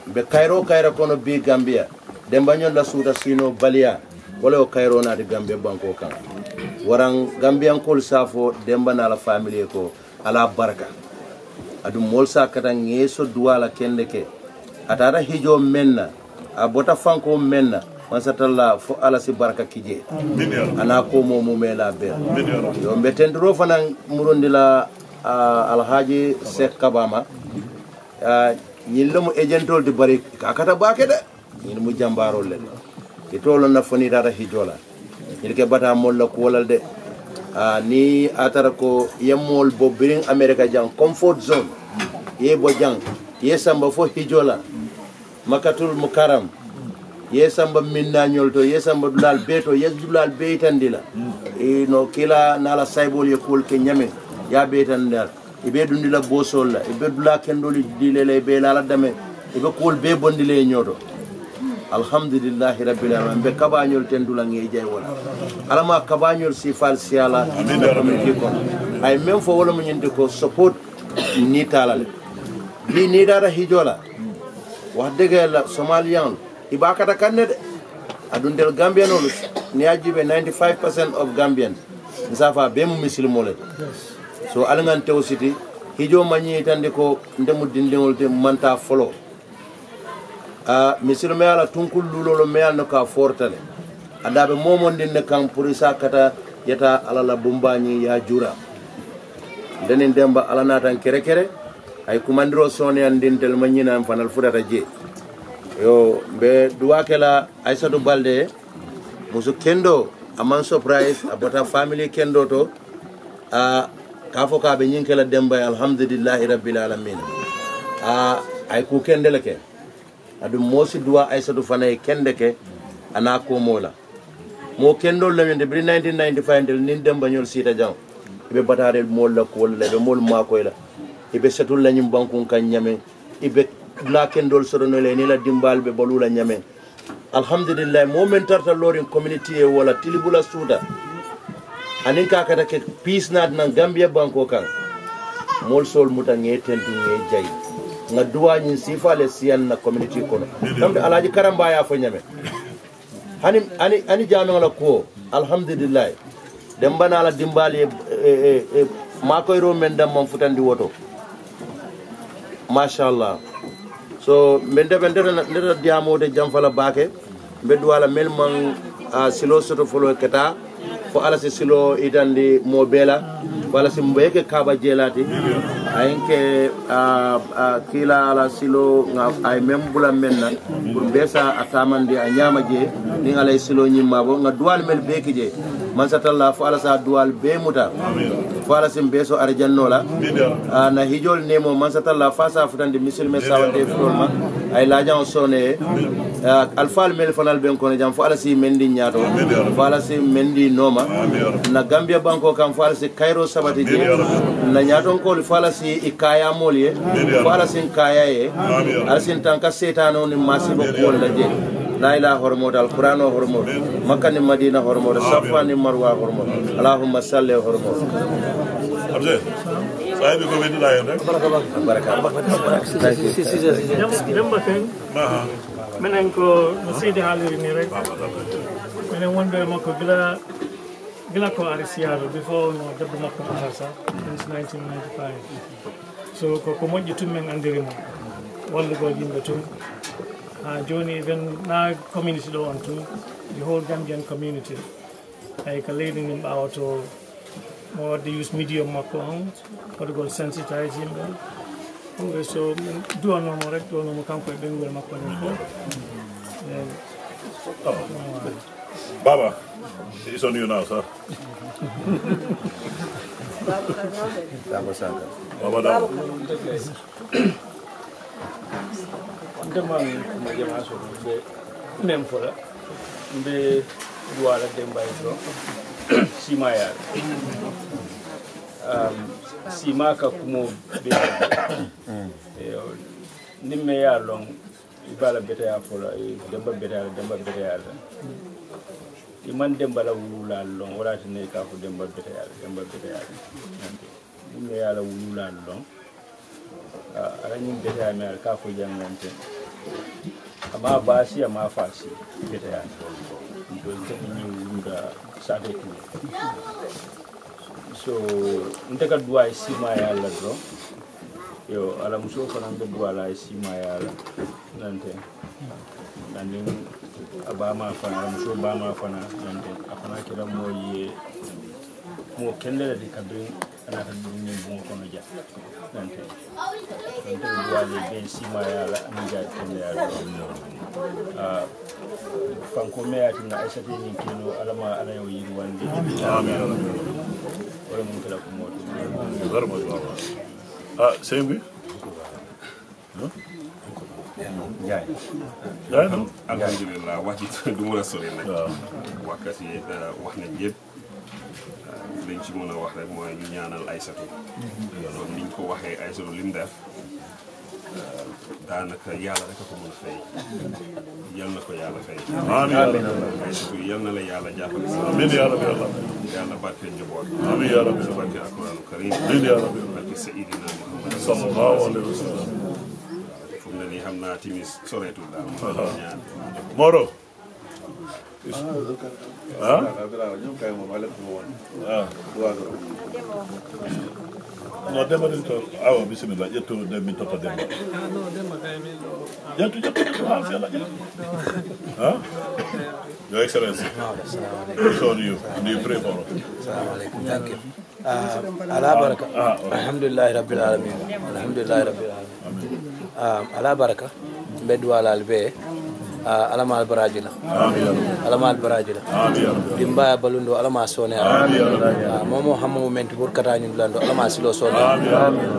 be kayro kayra kono bi Gambia Demba ñol la suuda sino baliya wala o kayro na de Gambia banko kan waran Gambian kol safo Demba na la family ko ala baraka adu mol sa kata ngeso duwala kende ke atara hijo menna abota fanko menna man satalla fo ala si baraka kije ana ko mo mela be yo betendro fanan murondi la alhaji Sheikh Kabama ñillemu agentol di bari akata baake de ñin mu jambarol le itolo na foni dara hijola ñilke bata mol la ko walal de ni atara ko yemol bo birin America jang comfort zone ye bo jang ye samba fo hijola makatul mukaram ye samba minna nyolto ye samba dulal beto ye dulal beitandila no kila nala saybol ye kol ke nyame ya beitandal ibe dundila bosol la ibe dula kendoli dilele be la dame ibe kol be bondile nyodo alhamdulillah rabbil alamin be kabanyol tendula ngi jay wala alama kabanyol sifal siala community ko ay même fo wala mo nyinde ko support ni talale bi ni dara hijola wax deug la somalian ibakata kanne de adundel gambian olu ni ajibe 95% of Gambian nsafa be mu muslimo le so alangan tew city hijo manyi tande ko ndemu dindengol te manta folo muslimo ala tunkul lulolo meyal no ka fortale adabe momon dinne kan purisa kata yata alala bumbani ya jura denen Demba alana tan kere kere ay kumandiro sone andintel manyina fanal fudata je yo be duwakela Aissatou Balde musu kendo aman surprise abota family kendo to kafo ka be nyinkela Demba alhamdulillah rabbil alamin ay ku kendele ke adu mosi duwa Aissatou fanay kendeke ana ko mola mo kendo la de 1995 del nin Demba ñol sita jang ibe batare mol la ko le be mol ma ko la ibe setul la ñum bankun kan ñame ibe la kendol sorono le ni la dimbal be bolula ñame alhamdulillah mo men tarta lorin community e wala tilibula suda anin ka kata ke peace nad nan Gambia banko kan mol sol muta nge tentu nge jay nga duwa ñin sifale siyan na community kono tamde alaji karamba ya fo ñame ani jami la ko alhamdulillah dem bana la dimbali ma koy ro men dam mom futandi woto mashallah so men de ndera diamo de jam fala baake beddu wala mel man silo soto folo keta fo ala si silo idandi mo bela wala si mbeke kaba jelati ayinke kila ala silo ay membula menna pour besa atamandi a nyama je ni ala silo nyimma bo nga duwal mel beki je man satalla fo ala sa duwal be muta fo ala sim beso arjanno la na hijol nemo man satalla fa sa futandi musulme sawande fulma ay lajan sone alfal mel fanal ben kono jam fo ala si mendi nyaato fo ala si mendi noma na Gambia banko kam fo ala si Cairo sabati je na nyaaton ko fo ala si ikaya molye fo ala si kaya ye ala si tanka setano ni masibo ko la je la ilaha hormod alquran hormod makka ni madina hormod safa ni marwa hormod allahumma salli hormod abje sahibi ko wendi la rek baraka demba ken menen ko sidi haliri ni rek menen wonde makko gila ko ari siaro before no debbo makko hasa since 1995 so ko moƴƴi tum men andiri mo wallugo yimɓe tum joni even na community ɗo on too the whole Gambian community ay ko leydi min ɓawato mo wadde use medium makko on waɗugol sensitise yimɓe ɗumɓe so min duwanomo rek duwanomo kanko e ɓengol makko nen fof Baba, it's on you now, sir. Baba Sanga. Baba Dabo. Demam ma jama so be nem fola be duwala demba to sima ya sima ka kumo be nimme ya long ibala beta ya fola demba beta ya iman demba la wulula long wala tane ka ko demba beta ya nimme ya la wulula long ala ñim beta ya mer ka ko jangante ama basi ama fasi beta ya do tani wuluda sade ko so ndeka duwa sima ya la do yo ala muso fana be duwa la sima ya la nante nani abama fana ala muso bama fana nante afana kira moye mo kendele di kabri ana tan ni bon kono ja nante duwa le ben sima ya la anja kendele ya fanko me ati na aisha ni kino alama ana yo yiri wande amin wala mun kala ko moto Zarmo baba. Sembi? Jai. Jai no? Alhamdulillah wax ci du mëna sori nak. Wakati wax nañ yépp. Liñ ci mëna wax rek moy ñu ñaanal Aïssatou. Loolu niñ ko waxé Aïssatou lim def daanaka yàlla rek ko mën a fay yal na ko yàlla fay amiin Aïssatou yal na la yàlla jàppale amiin yaa rabbi yàlla barke njaboot amiin yaa rabbi barke alquranu karim amiin yaa rabbi barke Seydina Muhammad sallallahu alayhi wa sallam fu mu ne nii xam naa timis soreetul daal ñaan Moro no demba din to awa bismillah yetto de min tota demba no demba kay min do yetto ha fiala ha Your Excellency, so do you pray for us? Assalamu alaikum, thank you. Ala baraka, alhamdulillah rabbil alamin, alhamdulillah rabbil alamin. Ala baraka, bedu ala albe, alama albarajila, alama albarajila. Dimba balundo alama sone, momo hamu moment burkata nyulando alama silo sone,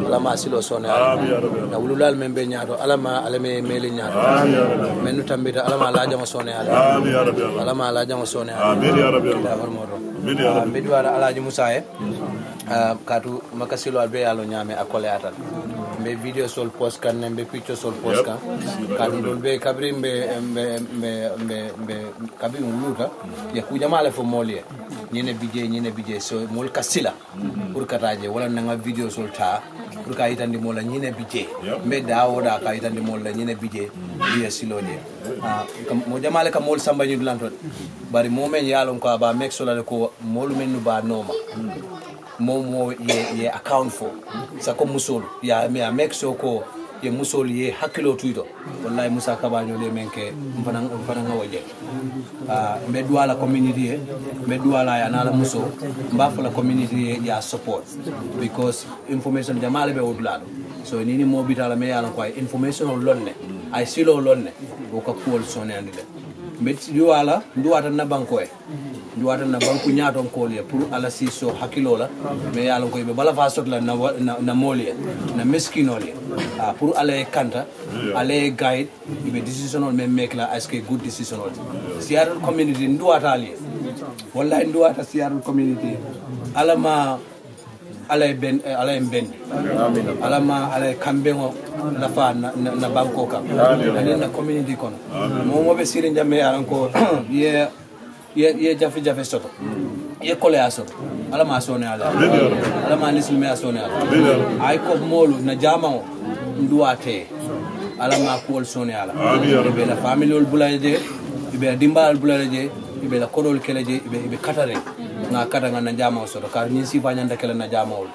alama silo sone. Na ululal membe nyado alama alame meli nyado. Menu tambita alama laja masone alama laja masone bedu ala alaji Musa e katu makasilo albe yalo nyame akole atal be video sol post kan be picture sol post kan kadu dol be kabri be kabri muluta ya kuja male fo molie ñine bije so mol kasila pour kataje wala nga video sulta pour ka itandi mola ñine bije mbe dawoda ka itandi mola ñine bije biye siloje mo jamale ka mol samba ñu lanto bari mo men yalon ko ba mek solale ko mol men nu ba noma mo ye account for sa ko musol ya mek so ko ye musol ye hakkilo tuito wallahi musa kabaño le menke mfana nga waje mbe duala community mbe duala ya nala muso mbafo la community ya support because information jamale be wodulado so nini mo bitala me yala ko information lonne ay silo lonne ko ka kool sonandi de mbe duala duata na banko duwata na banku ñaaton kooliye pour ala siso hakkilo la mais yalla koy be bala fa sot la na moliye na meskinoliye pour ala kanta ala guide be decisionol men make la aske good decisionol Seattle community duwata ali wallahi duwata Seattle community ala ma ala ben ala ma ala kambengo la fa na banko kam na community kono mo be sirin jamme aran ko ye jafe soto ye kole soto ala ma sone ala ma nismi sone ala ay ko molu na jamao nduate ala ma ko sone ala be la family bulaje be dimbal bulaje be la kodol keleje be katare na kata na jamao soto ka ni sifa nyanda kele na jamao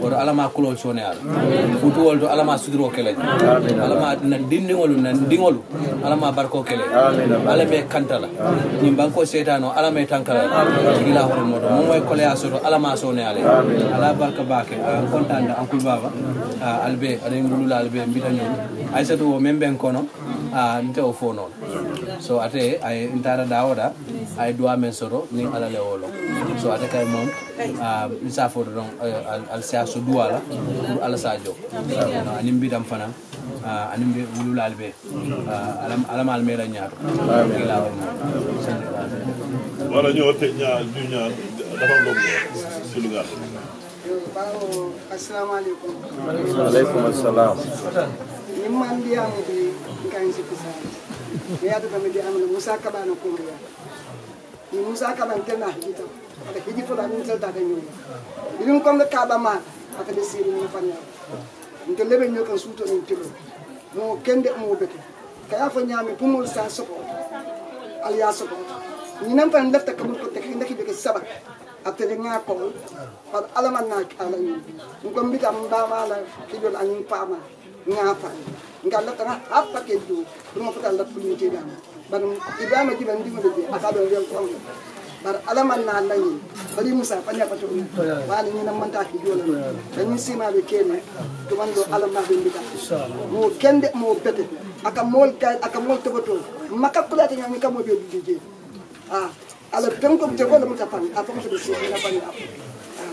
or ala ma kulol sone ala futu wolto ala ma sudro keleje ala ma na dingolu ala ma barko kele ala me kantala ni banko setano ala me tankala gila hore modo mo moy kole asoto ala ma sone ala barka bake contanda ankul baba albe ade ngulula albe mbitano aisatu o membe kono nte o fo non so ate ay intara dawoda ay doa men soro ni ala le wolo so ate kay mom misa fo don al sia so duala pour ala sadio anim bidam fana anim be wulula albe alam almera ñaato wala ñoo te ñaar ñu ñaar dafa ngom ci lu gal assalamu alaykum wa alaykum assalam ni man di am di kan ci pisa ya da mi di am Musa Kabana ko ya ni Musa Kabana tena hito ada hiji fo da ni tel da ñu ni ko le kaba ma aka de siri ni fanya nte lebe ñoko suto ni tilo mo kende mo beke kaya fa ñami pumul sa soko aliya soko ni nam fan lefta kamul ko tek ndaki beke sabak atele nga ko par alaman na ala ni ko mbita mbama la kidol anin pama nga fa nga lefta na apa ke du mo fata la pulin te dam ban ibama jiban dingo de aka do rel ko bar alaman na lañi bari Musa fanya pato wala ni nam manta ki jola dañu sima be kene to man do alama be mbita mo kende mo bete aka mol tobato maka kulata nyami kamo be dije ala penko te ko mo tapan apa ko be sima na pani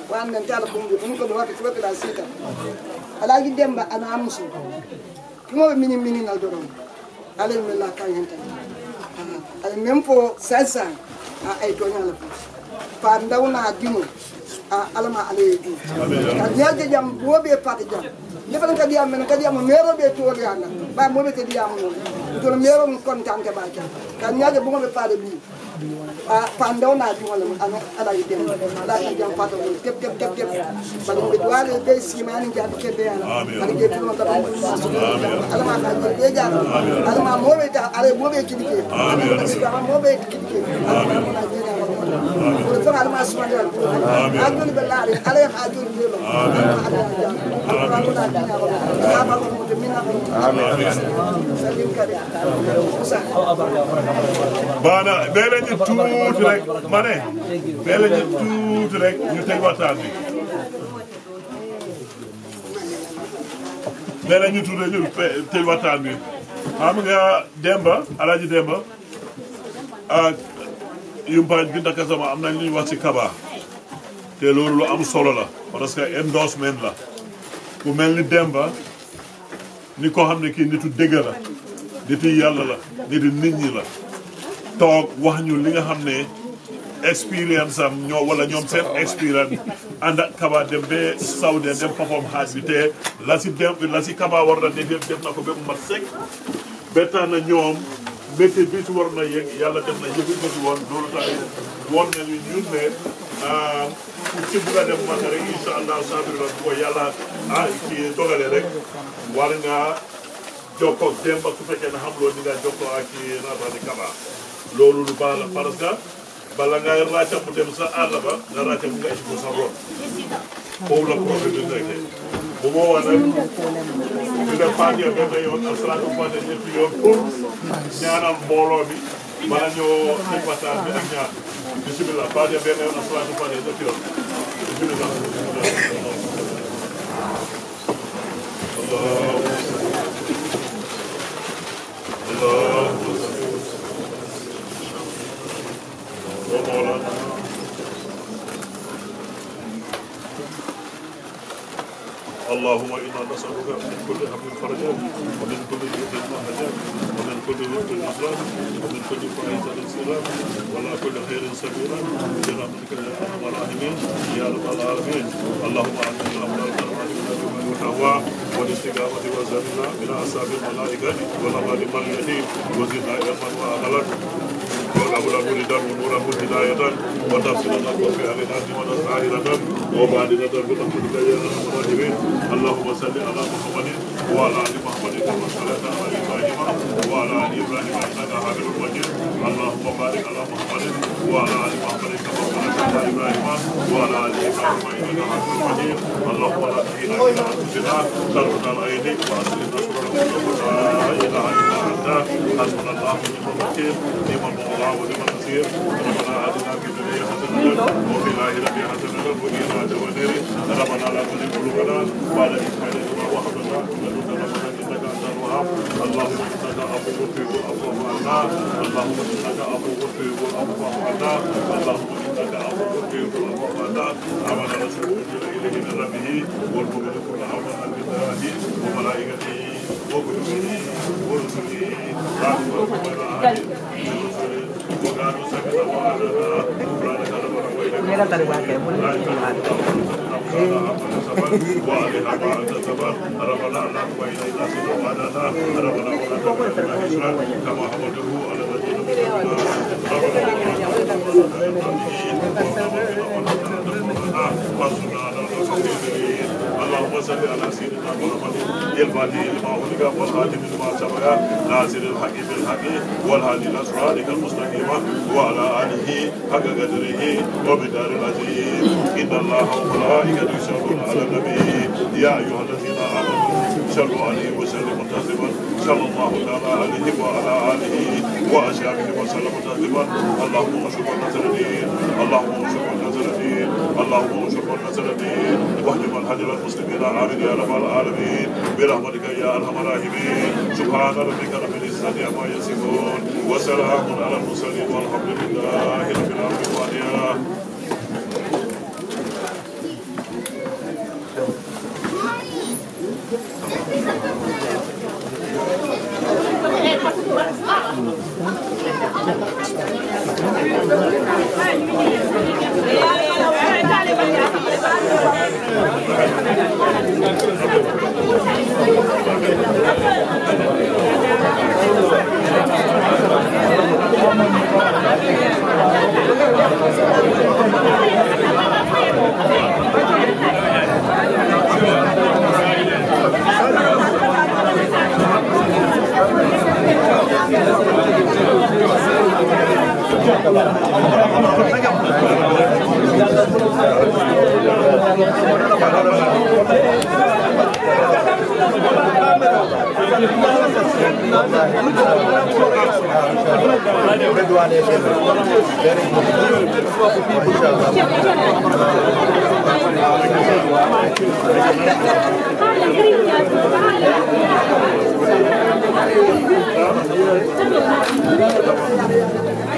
wan nan tala ko ko do wakati wakati la sita ala gi demba ana amusu mo mini na do ala mi la kan henta ala mempo sasa ay to nyala fa ndawna dimo alama alayhi ka nyaje jam bobe pati jam defal ka diam men ka diam mero be to yalla ba mo be te diam no to mero kontante ba ka nyaje bu mo be pade bi fa ndawna dimo ala alayhi dem ala jam pato kep ba mo be wale be simani jam ke be ala ala ge to ta alama ka je ja alama mo be ta ala mo be kidike alama mo be kidike ورفع على ما اسمع أقول بالله عليه حاجون ديله bana bele ñu tuuti rek mané bele ñu tuuti rek ñu tay waxtaan bi bele ñu tuuti ñu tay waxtaan bi xam nga Demba Alaaji Demba ak yumpaañ bi Binta Gassama am nañ li ñu wax ci Kaba te loolu lu am solo la parce que endorsement la ku mel ni Demba ni ko xam ne kii nitu dëgg la nitu yàlla la nitu nit ñi la toog wax ñu li nga xam ne expérience am ñoo wala ñoom seen expérience ànd ak Kaba dem ba Saudi dem perform xaaj bi te la si Kaba war na def na ko ba mu mat sek ba tax na ñoom métier bi ci war na yëg yàlla def na yëgu ko ci woon loolu tax woon nañu ñun ne ku ci bugg a dem Makka rek incha allah sabir la ko yàlla ci dogale rek war nga jokkoo ak Demba su fekkee ne xam loolu ni nga jokkoo ak Ratani Kaba loolu lu baax la parce que bala nga ràcca mu dem sa àll ba nga ràcca mu nga ko sa roon foofu la problème bi nekkee bu boobaa nag ñu def Fatiha benn yoon ak salaatu Fatiha ñetti yoon pour ñaanal mbooloo mi bala ñoo def waxtaan bi ak ñaan bisimilah Fatiha benn yoon ak salaatu Fatiha ñetti yoon bisimilah اللهم انا نسالك من كل هم فرجا ومن كل ضيق مهجا ومن كل وقت مخرج ومن كل فائده انصراف ولا كل خير سبيلا برحمتك يا ارحم الراحمين يا رب العالمين اللهم اعطنا الامراض والمعافاه والهوى والاستقامه وزمنا من اصحاب الملائكه ونبال من يتيم وزدنا علما وعملا والأولى مريدا ونورا هداية وتفسيرا وفي علينا ديوانا ظاهرة وبعدنا برحمتك يا أرحم الراحمين اللهم صل على محمد وعلى آل محمد كما صليت على إبراهيم وعلى آل إبراهيم إنك حميد مجيد اللهم بارك على محمد وعلى آل محمد كما باركت على إبراهيم وعلى آل إبراهيم إنك حميد مجيد اللهم لا تهنا إلى أنفسنا طرفنا العين وأصلنا لا إله إلا أنت حسبنا الله ونعم الوكيل نعم المولى ونعم النصير ربنا آتنا في الدنيا حسنة وفي الآخرة حسنة وقنا عذاب النار ربنا لا تزغ قلوبنا بعد إذ هديتنا وهب لنا من لدنك رحمة إنك أنت الوهاب اللهم إنك عفو تحب العفو عنا اللهم إنك عفو تحب العفو عنا اللهم إنك عفو تحب العفو عنا آمن رسول إليه من ربه والمؤمن كل آمن بالله وملائكته وكتبه ورسله وكانوا سكتا وعدنا سبحانك ربنا وعليها ما أنت سبب ربنا أنك وإلينا سبحاننا ربنا ولا تكلنا إسرا كما حمده على الذين من وانصرنا على المسلمين اللهم صل على سيدنا محمد الفاتح لما أغلق والخاتم لما سبق ناصر الحق بالحق والهادي إلى صراطك المستقيم وعلى آله حق قدره وبدار العظيم إن الله وملائكته يصلون على النبي يا أيها الذين آمنوا صلوا عليه وسلموا تسليما صلى الله تعالى عليه وعلى آله وأصحابه وسلم تسليما اللهم انصر ونصر الدين اللهم انصر ونصر الدين اللهم انصر ونصر الدين واهدم الهجر المسلمين آمين يا رب العالمين برحمتك يا أرحم الراحمين سبحان ربك رب العزة عما يصفون وسلام على المرسلين والحمد لله رب العالمين.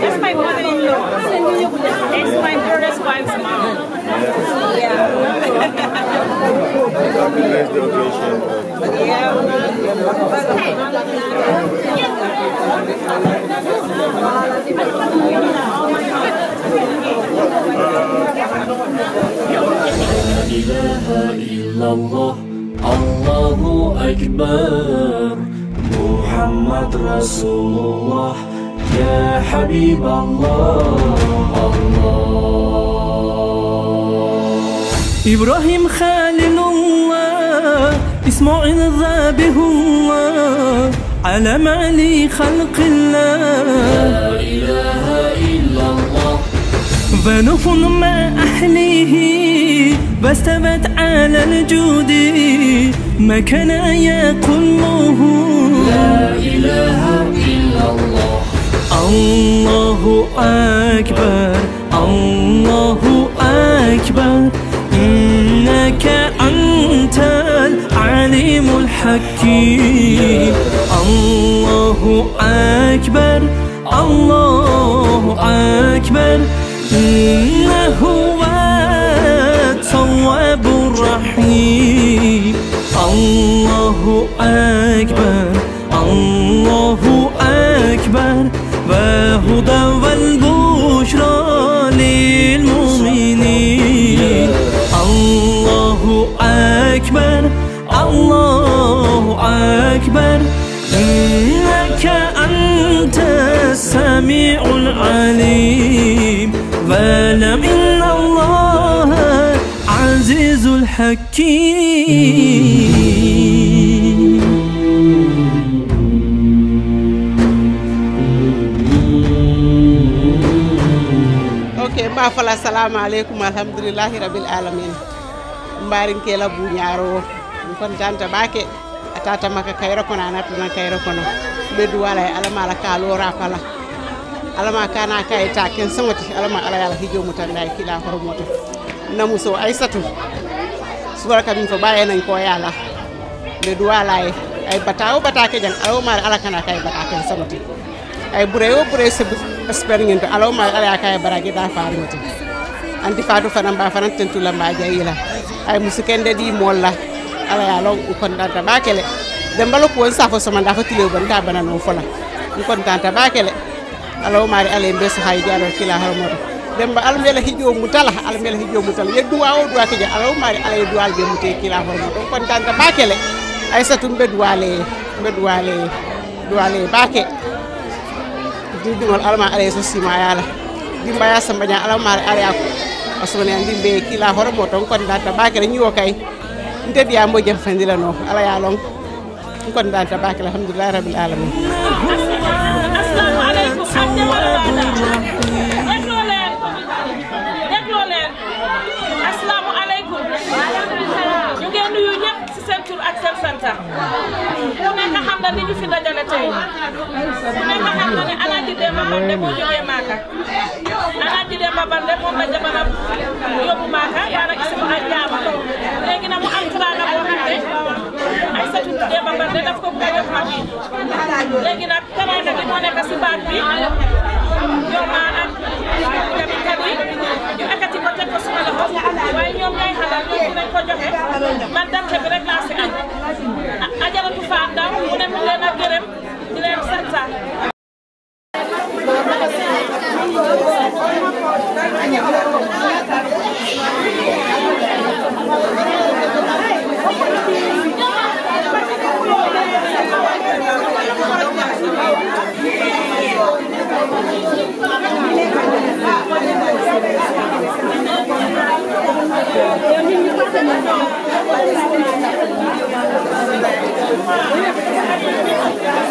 That's my mother-in-law. It's my brother's wife's mom. لا إله إلا الله الله أكبر محمد رسول الله يا حبيب الله الله إبراهيم خليل الله إسماعيل ذابح الله على معلي خلق الله لا إله إلا الله فنوح مع أهله واستوت على الجود ما كان يقوله لا إله إلا الله الله أكبر الله أكبر إنك أنت العليم الحكيم الله أكبر الله أكبر إنه هو التواب الرحيم الله أكبر الله أكبر وهدى والبشرى للمؤمنين الله أكبر الله أكبر إنك أنت السميع العليم واعلم إن الله عزيز الحكيم. Fala assalamu alaikum alhamdulillahi rabbil alamin mbarin kela bu ñaaro kon tanta bake atata maka kayro kono anatu na kayro kono bedu wala alama la kalo rapala alama kana kay ta ken samati alama ala yalla hijo mutanda kila hormoto namuso aisatu suwara kabin fo baye nañ ko yalla bedu wala ay bataw batake jang alama ala kana kay batake samati ay bureyo bure se experience alama ala kay baragi da farimati anti fatu fana ba fana tentula ma jayila ay musikende di molla ala ya long kontanta bakele dembalo ko safo sama dafa tile banda bana no fola kontanta bakele alaw mari ale mbes hay jaro kila harmoto demba almela hijo mutala almela hijo mutala yeddu wawo do akije alaw mari ale duwal be muté kila harmoto kontanta bakele ay satum be duwale bake di dingol alma ale so sima yala dimba ya sambanya alaw mari ale ak asmane ndimbe kila hormo ton kon data bakere nyiwo kay ndedi ya mo jëm fandila no ala ya long kon data bakere alhamdulillah rabbil alamin. Assalamu alaykum abde wala bada deglo len assalamu alaykum ñu ngi nuyu ñep ci sen tour ak sen santam ku nekk xam na ni ñu fi dajale tay ku nekk xam na ni Alaaji Demba Baldé mo joge Maka Alaaji Demba Baldé mo ba jabaram yóbbu Maka yaara gis ko ay jaama léegi na mu am traga boo xam ne ay satu Demba Baldé daf ko bëgg a xam léegi nag traga bi moo nekk si baat bi yow maanaam tamit kat yi ñu ekkati ko teg ko suma loxo waaye ñoom ñooy xalaat ñoom dinañ ko joxe man dante bi rek laa si am ajaratu Faa Ndaw mu ne mu leen a gërëm di leen sant.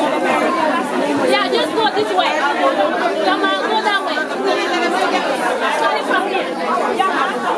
Yeah, just go this way. Come on, go that way. Start from here.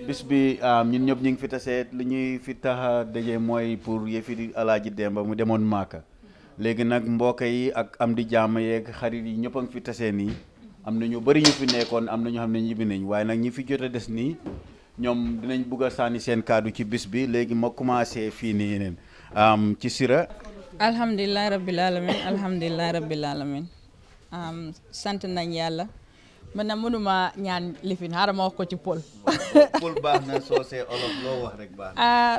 bis bi ñun ñëpp ñu ngi fi tasee li ñuy fi tax a daje mooy pour yëfi Alaaji Demba mu demoon Màkka léegi nag mbokk yi ak am di jàmm yeeg xarit yi ñëpp a ngi fi tasee nii am na ñu bëri ñu fi nekkoon am na ñoo xam ne ñibbi nañ waaye nag ñi fi jot a des nii ñoom dinañ bugg a sànni seen kaddu ci bis bi léegi ma commencé fii nii neen ci Sira. alhamdulilah rabbil alamin alhamdulilah rabbil alamin sant nañ yàlla man na mënuma ñaan lifin xaaral ma wax ko ci pol pol baax na soose olof loo wax rek baax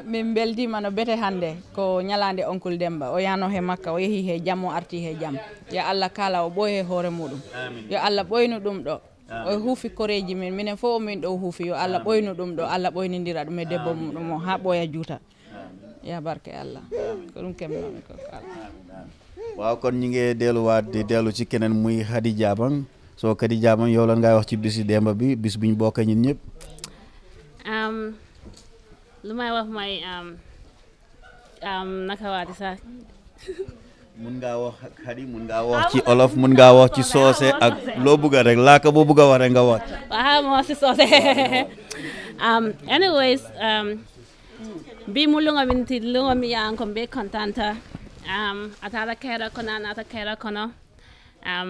min beltima no bete hande ko ñalande oncle Demba o yano he makka o yehi he jam o arti he jam ya Allah kala o ɓoye hoore muɗum yo Allah ɓoynu ɗum ɗo o huufi koreji min minen fof o min ɗo huufi yo Allah ɓoynu ɗum ɗo Allah ɓoynidira ɗum e debbo muɗum o ha ɓooya juuta ya barke Allah ko ɗum kemnomi ko kala waaw kon ñi ngi delluwaat di dellu ci keneen muy Khady Diabang soo Khady Diabang yow lan ngay wax ci bisi Demba bi bis biñ bokk ñun ñëpp lu may wax mooy naka waati sax mun ngaa wax Khady mun ngaa wax ci olof mun ngaa wax ci soose ak loo bëgg rek laaka boo bëgg a wax rek nga wax waaw moo si soose anyways bi mu lungo minti lungo mi ya ko be contenta atala kera kono ata kera kono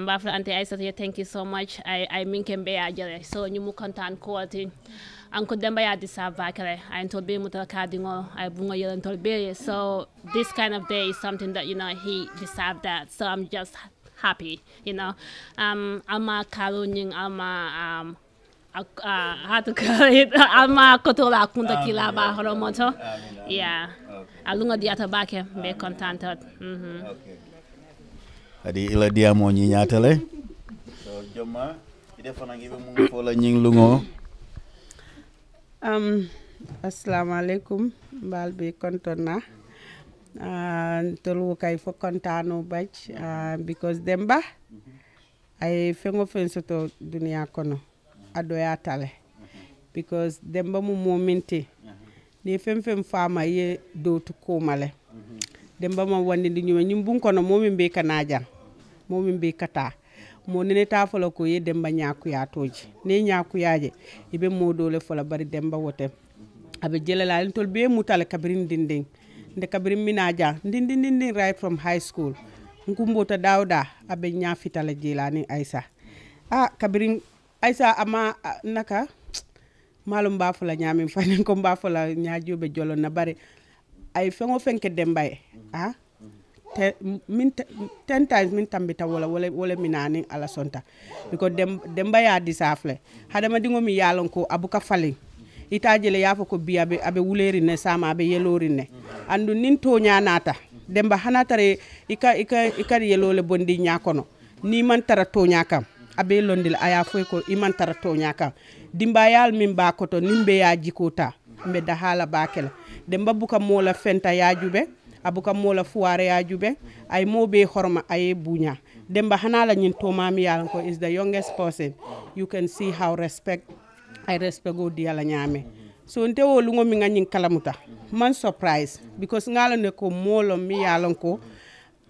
bafla ante Aissatou thank you so much I minke be ajere so ñu mu content quality Uncle Demba ya deserve bakere I told be muta kadingo I bungo yelen tol be so this kind of day is something that he deserved that so I'm just happy ama kaluning ama how to call it ama kotola kunta kila ba horomoto yeah alunga diata bake be contented adi ila diamo ñi ñaatale so jomma ide fana ngi be mu fola ñing lungo assalamu alaikum mbal be kontona tolu kay fo kontano baj because Demba ay fengo fensoto dunia kono adoya tale because Demba mu momenti ni fem fama ye dotu komale Demba ma wandi di ñum bun kono momi be kanaja momi be kata mo nene ta folo ko ye Demba ñaaku ya toji ne ñaaku yaaje ibe mo dole fola bari Demba wote abe jelala tol be mutale kabrin dinding nde kabrin minaja dinding right from high school ngumbota dawda abe ñaafitale jilani Aissa kabrin Aissa ama naka malum ba fula ñaami fanen ko ba fula ñaajobe jolo na bari ay fengo fenke Demba min 10 times min tambita wala minani ala sonta because Demba ya disafle hadama dingo mi yalon ko abuka falin itajele yafo ko biya abe wuleri ne sama abe yelori ne andu nin to nyanata Demba hanatare ika yelole bondi nyakono ni man tara to nyakam abe londil aya foy ko iman tara to nyakam dimba yal min ba koto nimbe ya jikota mbe da hala bakela Demba buka mola fenta ya jube abuka mola fuare ya jube ay mobe horma ay bunya Demba hanala nyin to mami yal ko is the youngest person you can see how I respect go di ala nyame so nte wo lungo mi ngani kalamuta man surprise because ngala ne ko molo mi yalon ko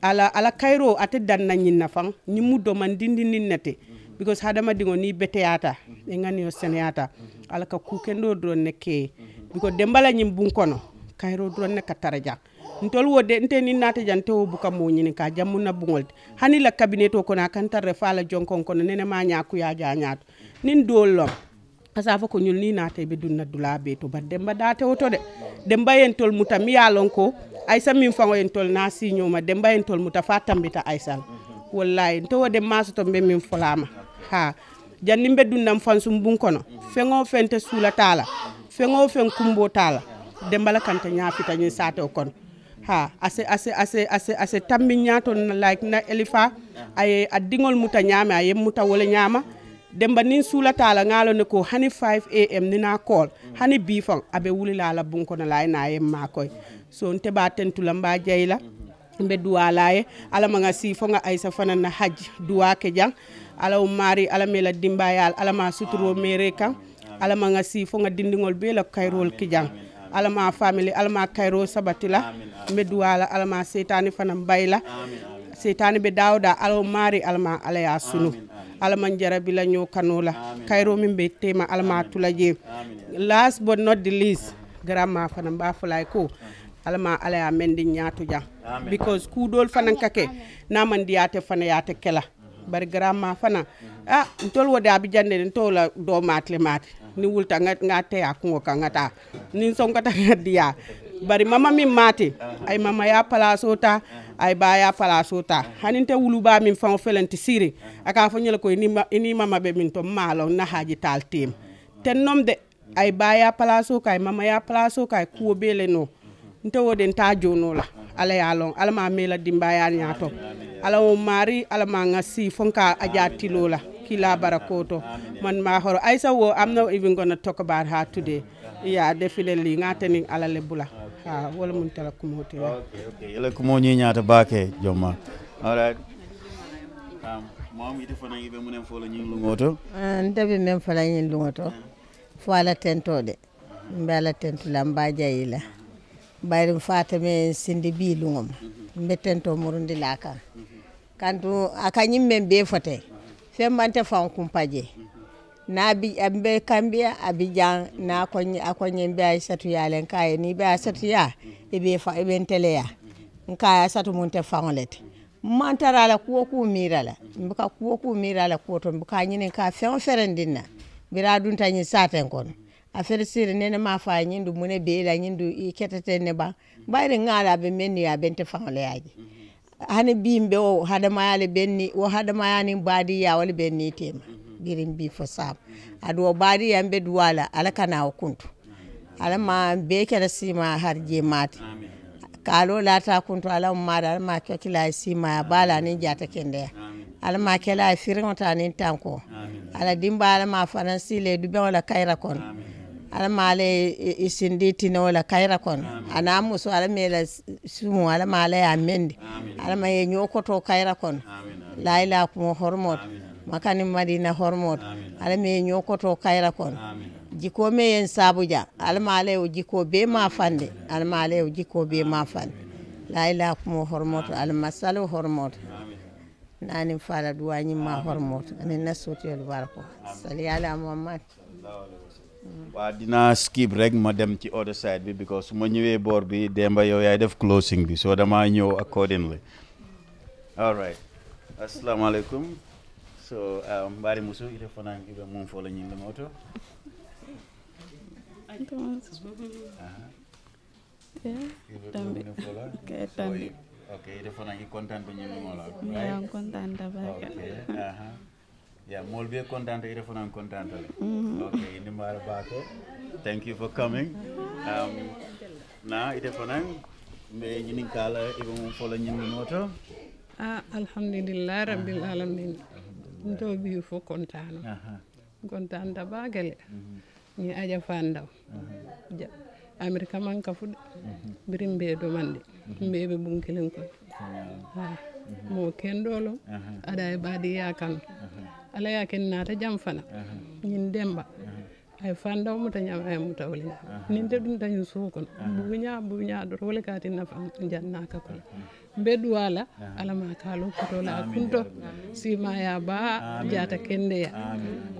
ala Cairo ate dan na nyin nafang ni muddo man dindi ninnete because hadama dingo ni beteata e ngani yo senata ala ka ku kendo do nekke because Demba la nyim bun kono Cairo do ne ka taraja ntol wode nte ni nata jante wo buka mo nyini ka jamuna bungol hani la cabineto ko na kan tarre fala jonkon kono nene ma nyaaku ya jañato nin dollo asa fa ko ñul ni nata be dunna dula be to ba Demba date woto de Demba yen tol muta mi yalon ko Aissa min fango yen tol na si ñoma Demba yen tol muta fa tambita Aissal wallahi to wode maso to be min folama janni be dunnam fansum bun kono fengo fente sula tala fengo fen kumbo tala Demba la kanta ñaafita ñi sato kono ase tambi ñaato like na elifa ay adingol muta ñaame ay muta wala ñaama Demba nin sula tala ngalo ne ko hani 5 am nina call hani bifang abe wuli la bunko na lay na yem makoy so nte ba tentula mba jeyla mbe duwa laye ala manga si fo nga Aissa fana na hajj duwa ke jang ala mari ala mela dimbayal ala ma suturo mere kan ala manga si fo nga dindingol be la kayrol ki jang ala ma family ala ma kayro sabatila mbe duwala ala ma setani fana mbayla setani be dawda ala mari ala ma ala ya sunu ala man jarabi la ñoo kanola kayro min be tema ala ma tulaje last but not the least grandma fana mba fulay ko ala ma ala ya mendi ñaatu jang because ku dol fana kake na man diate fana yaate kela bari grandma fana ntol wode abi jande ntola do matle mat ni wulta ngate akungo kangata ni sonkata dia bari mama mi mati ay mama ya palasota ay ba ya palasota haninte wuluba min fan felenti siri aka fa nyela ko ni mama be min to malo na haji tal tim ten nom de ay ba ya palaso kay mama ya palaso kay ko bele no nte woden ta jono la ala ya long ala ma mela dimba ya nyato ala o mari ala ma ngasi fonka ajati lola kila barakoto man ma horo Aissa wo I'm not even going to talk about her today yeah definitely ngateni ala lebula wala mun tala kumote okay yele kumo ñi ñaata baake jomma all right mom ite fana ibe munen fo la ñi lu ngoto ndabe mem fala ñi lu ngoto fo ala tentode mbala tentula mbajayila bayrum fatame sindi bi lu ngom mbetento murundi laka kantu akanyim membe fote fembante fan kumpaje na bi ambe kambia abijan na akonye be Aissatou yalen kaye ni be Aissatou ya ibe fa ibe nteleya nka Aissatou munte fangolete mantara la kuwo ku mirala mbuka kuwo ku mirala ko to mbuka nyine ka fen ferendina bira dun tanyi saten kono afere sire nene ma fa nyindu mune be la nyindu I ketete ne ba bayre ngala be menni ya bente fangole yaji hani bimbe o hadama yale benni o hadama yani badi ya wala benni tema birin bi fo sab ado badi yambe duwala ala kana o kuntu ala ma be kala sima harje mat kalo lata kuntu ala mara ma kekila sima bala ni jata kende ala ma kala firinta ni tanko ala dimba ala ma faransi le dube wala kayra kon ala ma le isindi tino wala kayra kon ana muso ala mela sumu ala ma le amendi ala ma ye nyokoto kayra kon la ila ko hormot makani madina hormot ala me nyokoto kayra kon jiko me yen sabuja almale o jiko be ma fande almale o jiko be ma fande la ila ko hormot almasalu hormot nani fala duwani ma hormot ani nasoti el barako sali ala muhammad wa dina skip rek ma dem ci other side bi because su ma ñëwee boor bi Demba yow yaay def closing bi so dama ñëw accordingly. All right, assalamu alaikum. So mbari musu ite fana ibe mum fo la ñing moto. Okay, ite fana ki content be ñing mo la. Ya content da ba. Okay. Yeah, mol be content ite fana content. Okay, ni mbara ba ko. Thank you for coming. Na ite fana me ñing kala ibe mum fo la ñing moto. Alhamdulillah rabbil alamin. Ndo bi fo kontano kontan da bagale ni aja fandaw Amerika man ka fude birimbe do mande mbebe bunkilen ko mo kendolo ada e badi yakan ala yaken nata jam fana ñin Demba ay fandaw mu tanya ay mu tawli nin de dun tanyu sukon buña do wala kati na fam janna ka ko bedu wala ala ma kalu ko la kunto sima ya ba jata kende ya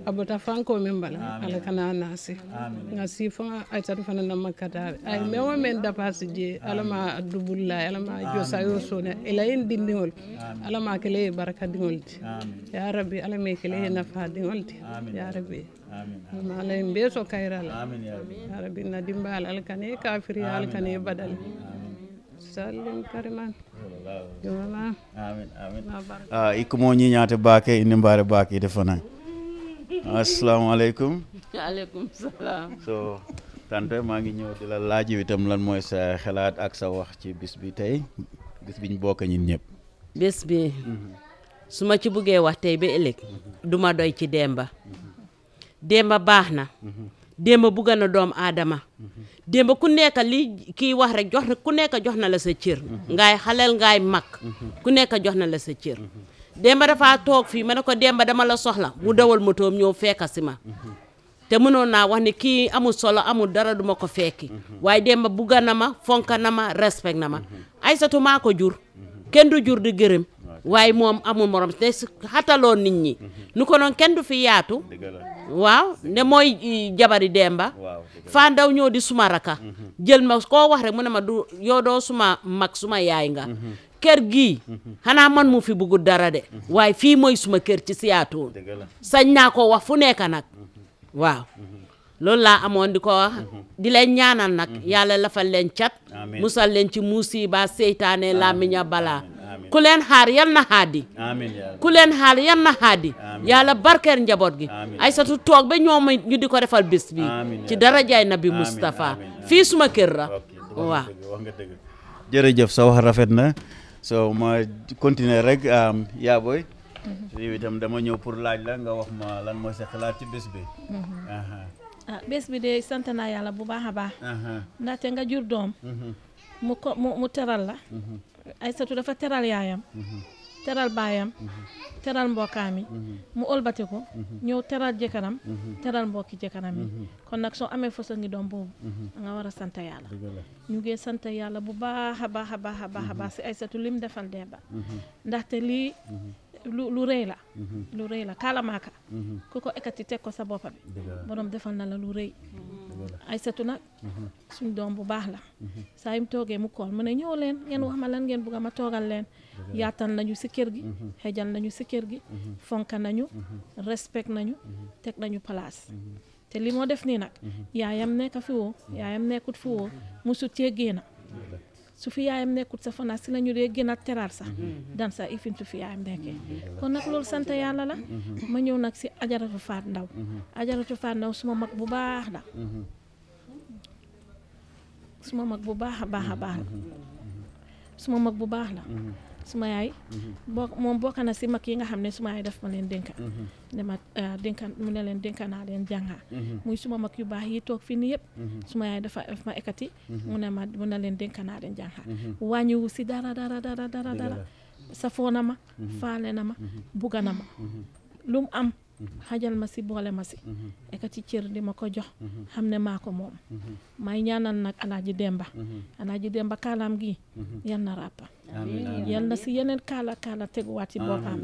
abota fanko membala ala kana nasi ngasi fa ay tatu fana na makata ay mewo men da pasije ala ma dubulla ala ma josa yo sone ila yin dindingol ala ma kele baraka dingol ya rabbi ala me kele na fa dingol ya rabbi amin ala mbe so kayral amin ya rabbi na dimbal al kane kafiri al kane badal salim kariman amin ikumo ñi ñaate baake indi mbaare baake defana assalamu alaikum. Alaikum salam. So tante maa ngi ñëw di la laaj itam lan mooy sa xalaat ak sa wax ci bis bi tey bis biñ bokk ñun ñëpp. Bis bi su ma ci buggee wax tey ba ëllëg duma doy ci Demba baax na Demba bugga na doom aadama Demba ku nekk li kii wax rek jox na ku nekk jox na la sa cër ngaay xaleel ngaay mag ku nekk jox na la sa cër Demba dafa toog fii ma ne ko Demba dama la soxla mu dawal motoom ñëw fekka si ma te mënoon naa wax ne kii amul solo amul dara duma ko fekki waaye Demba bugga na ma fonka na ma respect na ma Aysatu maa ko jur kenn du jur di gërëm waaye moom amul morom te xataloo nit ñi nu ko noon kenn du fi yaatu waaw ne mooy jabari Demba fandaw ñoo di suma raka jël ma koo wax rek mu ne ma du yow doo suma mag suma yaay nga kër gii xanaa man mu fi buggu dara de waaye fii mooy suma kër ci siyaatu sañ naa ko wax fu nekk nag waaw loolu laa amoon di ko wax di leen ñaanal nag yàlla lafal leen cat musal leen ci musiba seytaane làmmiña balaa ku leen xaar yal na xaadi ku leen xaar yal na xaadi yàlla barkeer njaboot gi Aysatu toog ba ñoom ñu di ko defal bis bi ci darajaay Nabi Mustafa fii suma kër la waaw jërëjëf sa wax rafet na so ma continuer rek yaa booy yow itam dama ñëw pour laaj la nga wax ma lan mooy sa xalaat ci bis bi bés bi de sant naa yàlla bu baax a baax ndaxte nga jur doom mu teral la Aysatu dafa teral yaayam teral baayam teral mbokkaam yi mu ëlbati ko ñëw teral jëkkëram teral mbokki jëkkëram yi kon nag soo amee façon ngi doom boobu nga war a sant yàlla ñu ngi sant yàlla bu baax a baax a baax a baax a baax si Aysatu lim defal Demba ndaxte lii lu rëy la lu rëy la kaala maaka ku ko ekkati teg ko sa boppa bi borom defal na la lu rëy Aysatu nag suñ doom bu baax la saa yu mu toogee mu kool mu ne ñëw leen ngeen wax ma lan ngeen bugg a ma toogal leen yaatal nañu si kër gi xejal nañu si kër gi fonka nañu respect nañu teg nañu place te li moo def nii nag yaayam nekk fi woo yaayam nekkut fi woo musut cee génn su fi yaayam nekkut sa fana si la ñu dee gën a teral sax dan sa ifintu fi yaayam nekkee kon nag loolu sant yàlla la ma ñëw nag si Ajaratu Faat Ndaw Ajaratu Faat Ndaw suma mag bu baax la suma mag bu baax a baax a baax la suma mag bu baax la suma yaay moom bokk na si mag yi nga xam ne suma yaay daf ma leen dénka ne ma dénka mu ne leen dénka naa leen jànga muy suma mag yu baax yi toog fii nii yëpp suma yaay daf ma ekkati mu ne leen dénka naa leen jànga wàññiwu si dara safoo na ma faale na ma bugga na ma lu mu am xajal ma si boole ma si ekkati cër di ma ko jox xam ne maa ko moom may ñaanal nag Alaaji Demba kaalaam gi yal na ràppa yal na si yeneen kaala teguwaat ci boppam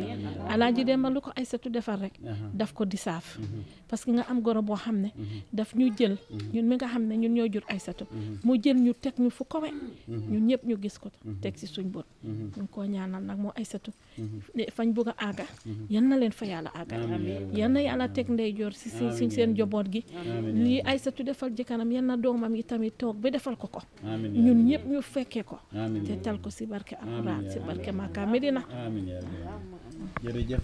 Alaaji Demba lu ko Aysatu defar rek daf ko di saaf parce que nga am goro boo xam ne daf ñu jël ñun mi nga xam ne ñun ñoo jur Aysatu mu jël ñu teg ñu fu kowe ñun ñëpp ñu gis ko teg si suñ bët ñu ngi koo ñaanal nag moo Aysatu fañ bëgg a àgga yal na leen fa yàlla àgga yal na yàlla teg ndeyjoor si seen njaboot gi lii Aysatu defal jëkkanam yal na doomam yi tamit toog ba defal ko ñun ñëpp ñu fekkee ko te tal ko si barke alxuraan si barke Makka Medina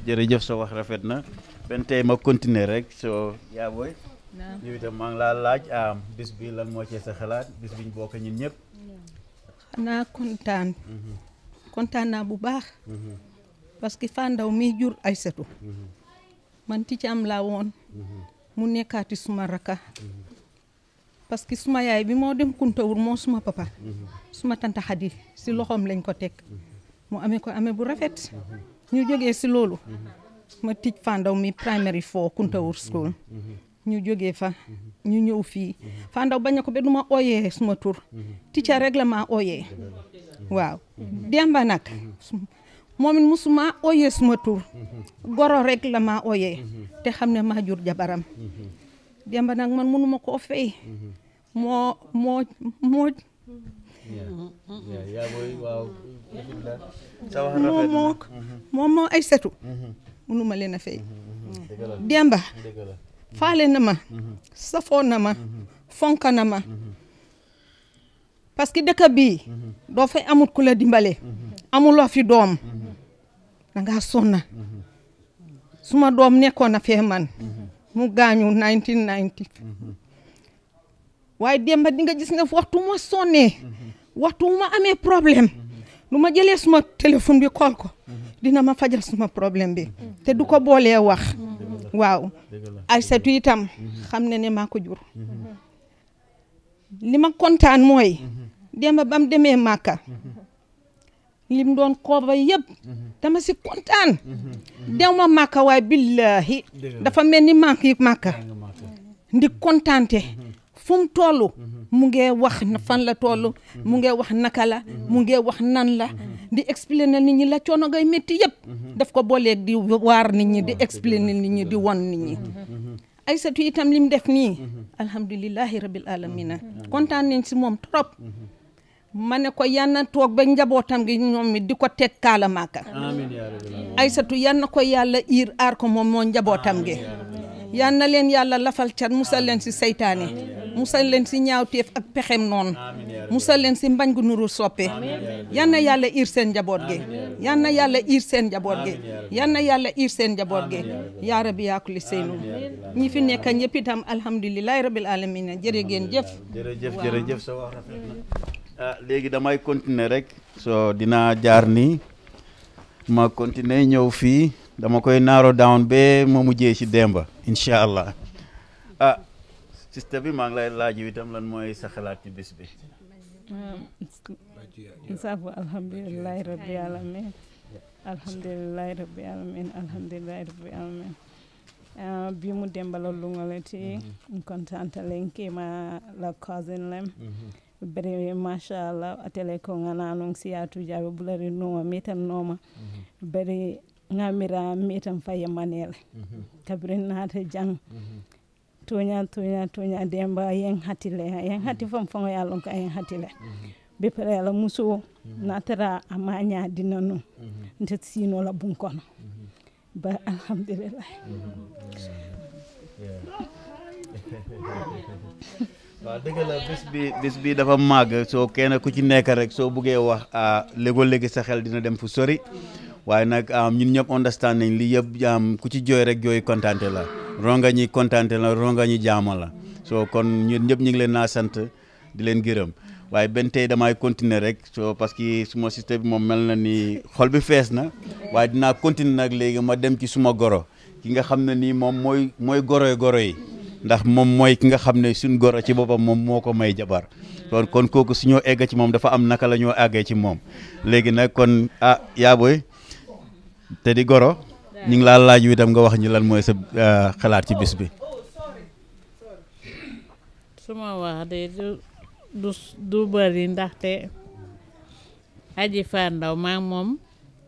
jërëjëf soo wax rafet na benn tey ma continuer rek soo yaa booy yow itam maa ngi laa laaj bis bi lan moo ci sa xalaat bis biñ bokk ñun ñëpp xanaa kontaan naa bu baax parce que Faa Ndaw mi jur Aysatu man ti ci am laa woon mu nekkaati suma raka parce que suma yaay bi moo dem Kuntawur moo suma papa suma tanta Xadi si loxoom lañ ko teg mu amee bu rafet ñu jógee si loolu ma tij Faa Ndaw mi primary 4 Kuntawur school ñu jógee fa ñu ñëw fii Faa Ndaw bañ ko ba duma ooyee suma tur ticca rek la maa ooyee waaw Demba nag moom it musuma ooyee suma tur goro rek la maa ooyee te xam ne maa jur jabaram Demba nag man mënuma koo fay moo Aysatu mënuma leen a fay Demba faale na ma safoo na ma fonka na ma parce que dëkk bii doo fay amut ku la dimbale amuloo fi doom danga sonna suma doom nekkoon na fee man mu gaañu 1990 waaye Demba di nga gis ne waxtu ma sonnee waxtu ma amee problème lu ma jëlee suma téléphone bi kool ko dina ma fajal suma problème bi te du ko boolee wax waaw Aysatu itam xam ne maa ko jur li ma kontaan mooy Demba bam demee Màkka lim doon kooba yëpp dama si kontaan dew ma Màkka waaye billahi dafa mel ni Màkka ndi kontaante fu mu toll mu ngee wax fan la toll mu ngee wax naka la mu ngee wax nan la di expliquer nit ñi la coono ngay métti yëpp daf ko booleeg di waar nit ñi di expliquer nit ñi di won nit ñi Aysatu itam lim def nii alhamdulillahi rabbil alamina kontaan nañ si moom trop ma ne ko yan na toog ba njabootam gi ñoom mi di ko teg kaala Màkka Aysatu yan na ko yàlla iir aar ko moom moo njabootam gi yan na leen yàlla lafal cat musal leen si seytaane musal leen si ñaawteef ak pexem noonu musal leen si mbañ gu nuru soppe yan na yàlla iir seen njaboot gi yan na yàlla iir seen njaboot gi yan na yàlla iir seen njaboot gi yaa rabbi yaa kulli seynu ñi fi nekk ñëpp itam alhamdulillahi rabbil alamin jërëgeen jëf jërëjëf sa wax rafet na léegi damay continuer rek so dina jaar nii ma continuer ñëw fii dama koy narrow down ba ma mujjee ci Demba incha allah sista bi maa ngi lay laaj itam lan mooy sa xalaat ci bis bi sabu alhamdulillahi rabbi alamin alhamdulillahi rabbi alamin alhamdulillahi rabbi alamin bi mu Demba la lungalati kontanta lenki ma la cousin lem bere mashallah atele ko ngana non siyatu jabe bulari noma metan noma bere ngamira mitam faye manele kabrin nata jang tonya demba yen hati fam fam yalon ka yen hatile be pare la muso natara amanya dinanu ntet sino la bunkono ba alhamdulillah waaw dëgg la bés bi dafa màgg soo kenn ku ci nekk rek soo buggee wax léegi sa xel dina dem fu sori waaye nag ñun ñëpp understand nañ li yëpp ku ci jooy rek jooy kontaante la ronga ñi kontaante la ronga ñi jaama la soo kon ñun ñëpp ñu ngi leen naa sant di leen gërëm waaye benn tey damay continuer rek soo parce que suma système bi moom mel na ni xol bi fees na waaye dinaa continuer nag léegi ma dem ci suma goro ki nga xam ne nii moom mooy goro yi ndax moom mooy ki nga xam ne suñ goro ci boppam moom moo ko may jabar kon kooku suñoo egg ci moom dafa am naka la ñoo àggee ci moom léegi nag kon yaa booy te di goro ñu ngi laa laaj wi tam nga wax ñu lan mooy sa xalaat ci bis bi. suma wax de du bëri ndaxte Aji Fatou Ndao maa moom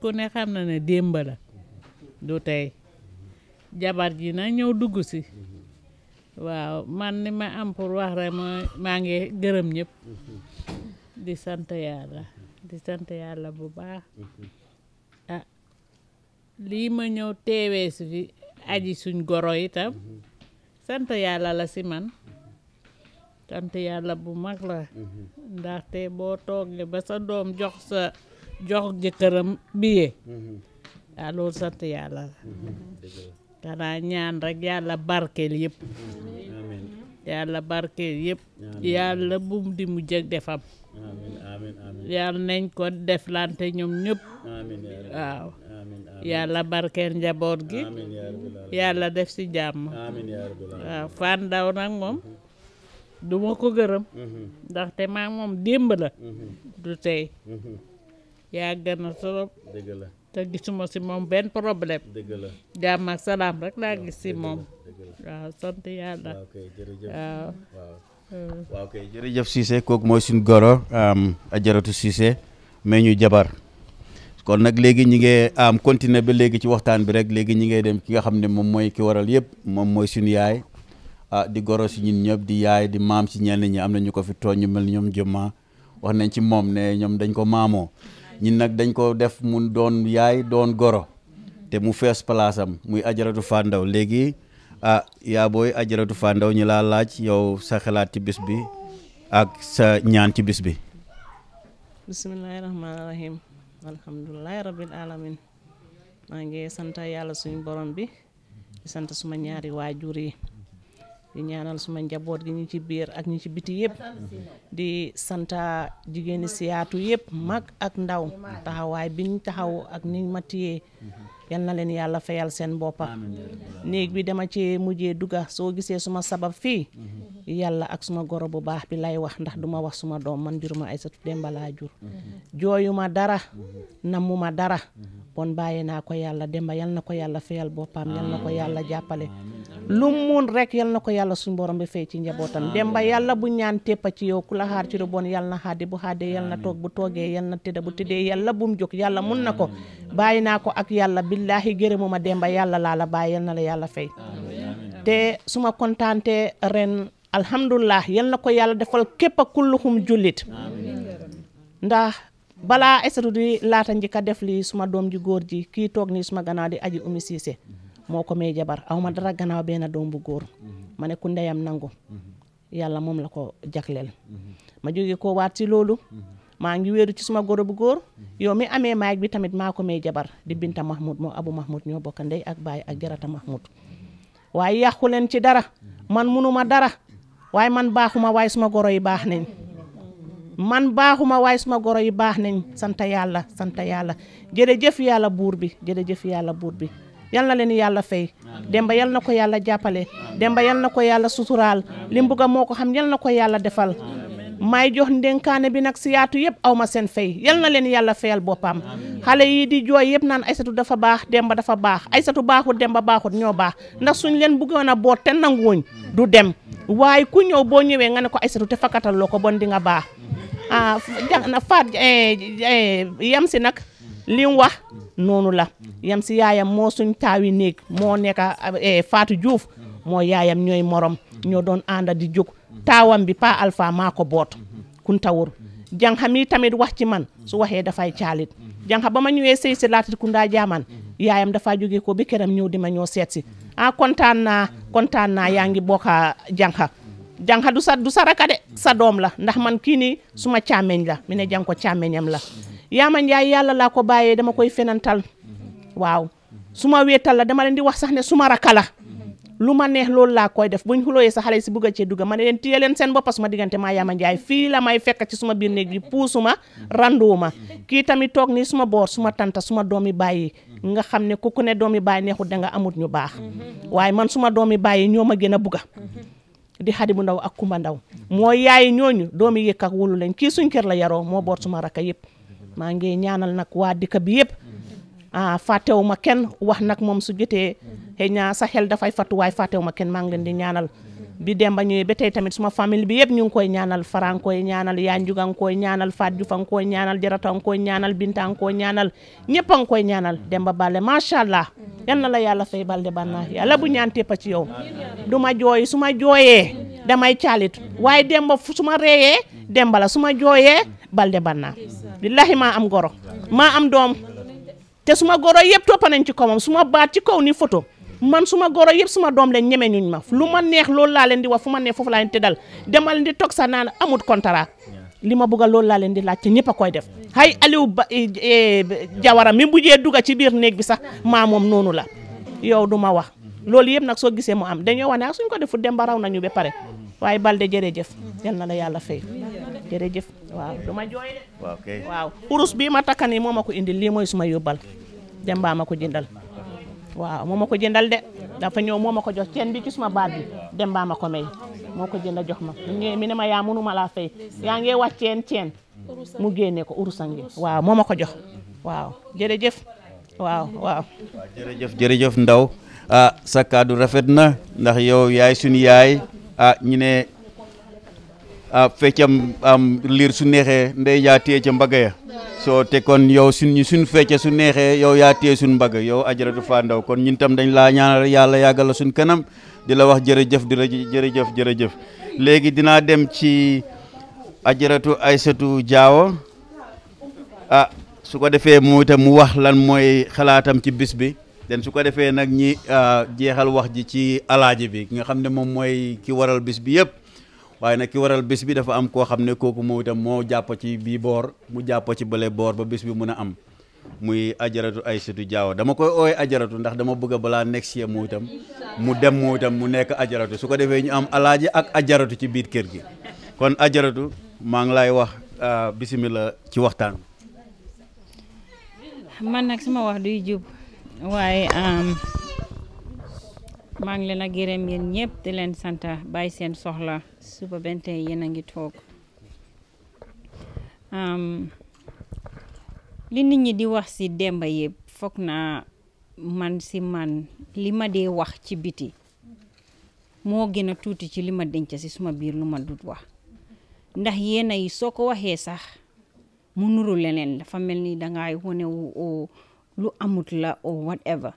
ku ne xam na ne démb la du tey jabar ji na ñëw dugg si waaw man ni ma am pour wax rek maa ngi gërëm ñëpp di sant yàlla bu baax lii ma ñëw teewee si fi aji suñ goro itam sant yàlla la si man sant yàlla bu mag la ndaxte boo toogee ba sa doom jox jëkkëram biye loolu sant yàlla la xanaa ñaan rek yàlla barkeel yëpp yàlla bum di mu jëg defam yàlla nañ ko deflante ñoom ñëpp waaw yàlla barkeel njaboot gi yàlla def ci jàmm waaw Fatou Ndao nag moom duma ko gërëm ndaxte maa moom démb la du tey yàgg na trop te gisuma ci moom benn problème jàmm ak salaam rek laa gis ci moom waaw sant yàlla waaw kay jërëjëf Cissé kooku mooy suñu goro Ajaratu Cissé mais ñu jabar kon nag léegi ñi ngi continuer ba léegi ci waxtaan bi rek léegi ñi ngay dem ki nga xam ne moom mooy ki waral yëpp moom mooy suñu yaay di goro si ñun ñëpp di yaay di maam si ñenn ñi am na ñu ko fi tooñ ñu mel ni ñoom jëmma wax nañ ci moom ne ñoom dañ ko maamoo ñun nag dañ ko def mu doon yaay doon goro te mu fees palaasam muy Ajaratu Fatou Ndao léegi yaa booy Ajaratu Fatou Ndao ñu laa laaj yow sa xalaat ci bis bi ak sa ñaan ci bis bi. bismillahi rahmaani rahim alhamdulilahi rabbil alamin maa ngi sant yàlla suñu borom bi di sant suma ñaari waajur yi di ñaanal suma njaboot gi ñi ci biir ak ñi ci biti yëpp di santa jigéeni siyaatu yëpp mag ak ndaw taxawaay biñ taxaw ak niñ ma tiyee yal na leen yàlla fayal seen boppa néeg bi dama ci mujjee dugga soo gisee suma sabab fii yàlla ak suma goro bu baax bi lay wax ndax duma wax suma doom man juruma Aysatu Demba laa jur jooyuma dara namuma dara bon bàyyi naa ko yàlla Demba yal na ko yàlla fayal boppam yal na ko yàlla jàppale lu mun rek yal na ko yàlla suñu borom bi fay ci njabootam Demba yàlla bu ñaan téppa ci yow ku la xaar ci lu bon yal na xaadi bu xaadee yal na toog bu toogee yal na tëdda bu tëddee yàlla bum jóg yàlla mun na ko bàyyi naa ko ak yàlla billaahi gërëmuma Demba yàlla laa la bàyyi yal na la yàlla fay te suma kontaante ren alhamdulillah yal na ko yàlla defal képp a kulluhum jullit ndax balaa Aysatu di laata njëkk a def li suma doom ji góor ji kii toog nii suma gannaaw di Aji Umi Siise moo ko may jabar aw ma dara gannaaw benn doom bu góor ma ne ku ndeyam nangu yàlla moom la ko jagleel ma jóge ko waat ci loolu maa ngi wéeru ci suma goro bu góor yow mi amee maag bi tamit maa ko may jabar di Binta Mahmoud moo Abu Mahmoud ñoo bokk ndey ak baay ak Jarata Mahmoud waaye yàqu leen ci dara man munuma dara waaye man baaxuma waaye suma goro yi baax nañ man baaxuma waaye suma goro yi baax nañ sant yàlla jërëjëf yàlla buur bi jërëjëf yàlla buur bi yal na leen yàlla fay Demba yal na ko yàlla jàppale Demba yal na ko yàlla suturaal li mu bëgg moo ko xam yal na ko yàlla defal may jox ndenkaane bi nag siyaatu yëpp aw ma seen fay yal na leen yàlla fayal boppam xale yi di jooy yëpp naan Aysatu dafa baax Demba dafa baax Aysatu baaxut Demba baaxut ñoo baax ndax suñ leen bëggoon a boot te nanguwuñ du dem waaye ku ñëw boo ñëwee nga ne ko Aysatu te fakkatal loo ko bon di nga baax na faat yam si nag li mu wax noonu la yam si yaayam moo suñ taawi néeg moo nekk Fatou Diouf moo yaayam ñooy morom ñoo doon ànda di jóg taawam bi Pa Alpha maa ko boot Kuntawur jànxa mi tamit wax ci man su waxee dafay caalit jànxa ba ma ñëwee sëy si Latrikunda Jaaman yaayam dafa jógee ko bi këram ñëw di ma ñoo seet si kontaan naa yaa ngi bokka jànxa du sa raka de sa doom la ndax man kii nii suma càmmeñ la mi ne jàng ko càmmeñam la Yaama Njaay yàlla laa ko bàyyee dama koy fenantal waaw suma wéetal la dama leen di wax sax ne suma raka la lu ma neex loolu laa koy def buñ xulooyee sa xale si bugg a cee dugga ma ne leen téye leen seen boppa suma diggante maa Yaama Njaay fii la may fekk ci suma biir néeg bi puusuma randuuma kii tamit toog nii suma boor suma tanta suma doomi bàyyi nga xam ne ku ne doomi bàyyi neexut danga amut ñu baax waaye man suma doomi bàyyi ñoo ma gën a bugga di Xadi bu ndaw ak Kumba Ndaw moo yaay ñooñu doomi yëkk ak wulu leen kii suñ kër la yaroo moo boot suma rakka yëpp maa ngi ñaanal nag waa dëkk bi yëpp fàttewu ma kenn wax nag moom su jotee xëy na sa xel dafay fattu waaye fàttewu ma kenn maa ngi leen di ñaanal bi Demba ñëwee ba tey tamit suma famille bi yëpp ñu ngi koy ñaanal Fara nga koy ñaanal yaa Njuga nga koy ñaanal Faat Jufa nga koy ñaanal Jarata nga koy ñaanal Binta nga koy ñaanal ñëpp a nga koy ñaanal Demba Baldé macha allah yal na la yàlla fay Baldé Banna yàlla bu ñaan teppa ci yow du ma jooy su ma jooyee damay caalit waaye Demba su ma reeyee Demba la su ma jooyee Baldé Banna billahi maa am goro maa am doom te suma goro yëpp toppa nañ ci kawam suma baat ci kaw ni photo man suma goro yëpp suma doom leen ñeme ñuñ ma lu ma neex loolu laa leen di wax fu ma neex foofu laa leen tëddal demal di toog sax naan amut contrat li ma bëgg loolu laa leen di laaj te ñëpp a koy def hay Aliou Jawara mi bujee dugga ci biir néeg bi sax maa moom noonu la yow du ma wax loolu yëpp nag soo gisee mu am dañoo wax ne ak suñ ko defu Demba raw nañu ba pare waaye Baldé jërëjëf yal na la yàlla fay jërëjëf waaw du ma jooy de waaw urus bii ma takka nii moo ma ko indil lii mooy suma yóbbal Demba ma ko jëndal waaw moo ma ko jëndal de dafa ñëw moo ma ko jox ceen bi ci suma baat bi Demba ma ko may moo ko jënd jox ma ñëwee mi ne ma yaa mënuma laa fay yaa ngi wax ceen mu génne ko urusangi waaw moo ma ko jox waaw jërëjëf waaw jërëjëf Ndaw sa kaddu rafet na ndax yow yaay suñu yaay ñu ne feccam liir su neexee ndey yaa téye ca mbagg ya soo te kon yow suñ fecce su neexee yow yaa téye suñ mbagg yow Ajaratu Fa Ndaw kon ñun tam dañ laa ñaanal yàlla yàggal la suñ kanam di la wax jërëjëf jërëjëf léegi dinaa dem ci Ajaratu Aysatu Jaawo su ko defee mu itam mu wax lan mooy xalaatam ci bis bi den su ko defee nag ñi jeexal wax ji ci alaaji bi nga xam ne moom mooy ki waral bis bi yëpp waaye nag ki waral bis bi dafa am koo xam ne kooku moo itam moo jàpp ci bii boor mu jàpp ci bële boor ba bis bi mun a am muy Ajaratu Aysatu Jaawo dama koy ooy Ajaratu ndax dama bëgg balaa next year mu itam mu dem mu itam mu nekk Ajaratu su ko defee ñu am alaaji ak Ajaratu ci biir kër gi kon Ajaratu maa ngi lay wax bisimilah ci waxtaan man nag sama wax duy jub waaye maa ngi leen a gërëm yéen ñëpp di leen sant bàyyi seen soxla suba bente yéen a ngi toog li nit ñi di wax ci Demba yëpp foog naa man li ma dee wax ci biti moo gën a tuuti ci li ma denc ci suma biir lu ma dut wax ndax yéen yi soo ko waxee sax mu nuru leneen dafa mel ni dangay wone wu lu amut la o whatever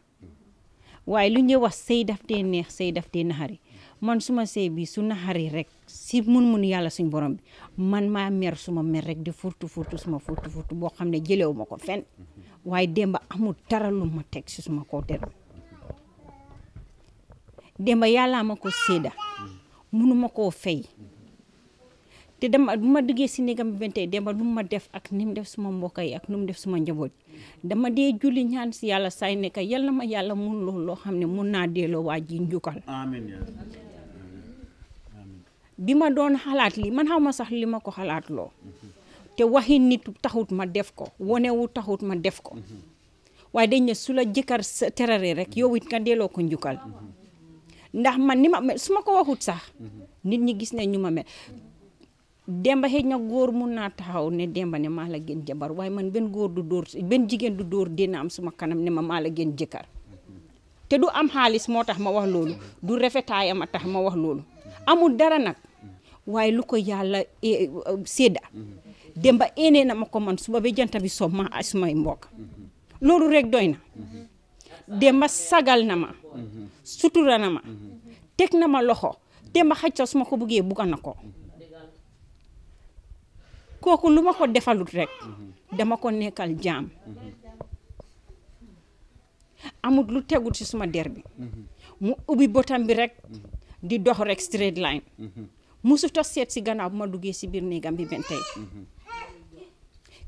waaye lu ñuy wax sëy daf dee neex sëy daf dee naxari man suma sëy bi su naxari rek si mun yàlla suñ borom bi man maa mer suma mer rek di furtu suma furtu boo xam ne jëlewu ma ko fenn waaye Demba amul dara lu ma teg si suma kaw der Demba yàlla ma ko séeda munuma koo fay te dama bu ma duggee si néegam bi bente Demba lu ma def ak ni mu def suma mbokk yi ak nu mu def suma njaboot dama dee julli ñaan si yàlla say nekk yal na ma yàlla mun loo xam ne mun naa delloo waa ji njukkal amiin bi ma doon xalaat li man xaw ma sax li ma ko xalaat loo te waxi nit taxut ma def ko wonewu taxut ma def ko waaye dañ ne su la jëkkër terare rek yow it nga delloo ko njukkal ndax man ni ma mel su ma ko waxut sax nit ñi gis ne ñu ma mel Demba xëy na góor mun naa taxaw ne Demba ne maa la gën jabar waaye man benn jigéen du dóor dina am suma kanam ne ma maa la gën jëkkër te du am xaalis moo tax ma wax loolu du rafetaayam a tax ma wax loolu amul dara nag waaye lu ko yàlla sédda Demba ene na ma ko man suba be janta bi so ma sumay mbokk loolu rek doy na Demba sagal na ma sutura na ma teg na ma loxo Demba xacca suma ko bëggee bugga na ko kooku lu ma ko defalut rek dama ko nekkal jaam amut lu tegut ci suma der bi mu ubbi botam bi rek di dox rek straight line musuta seet si gannaaw bu ma duggee si biir néegam bi benn tey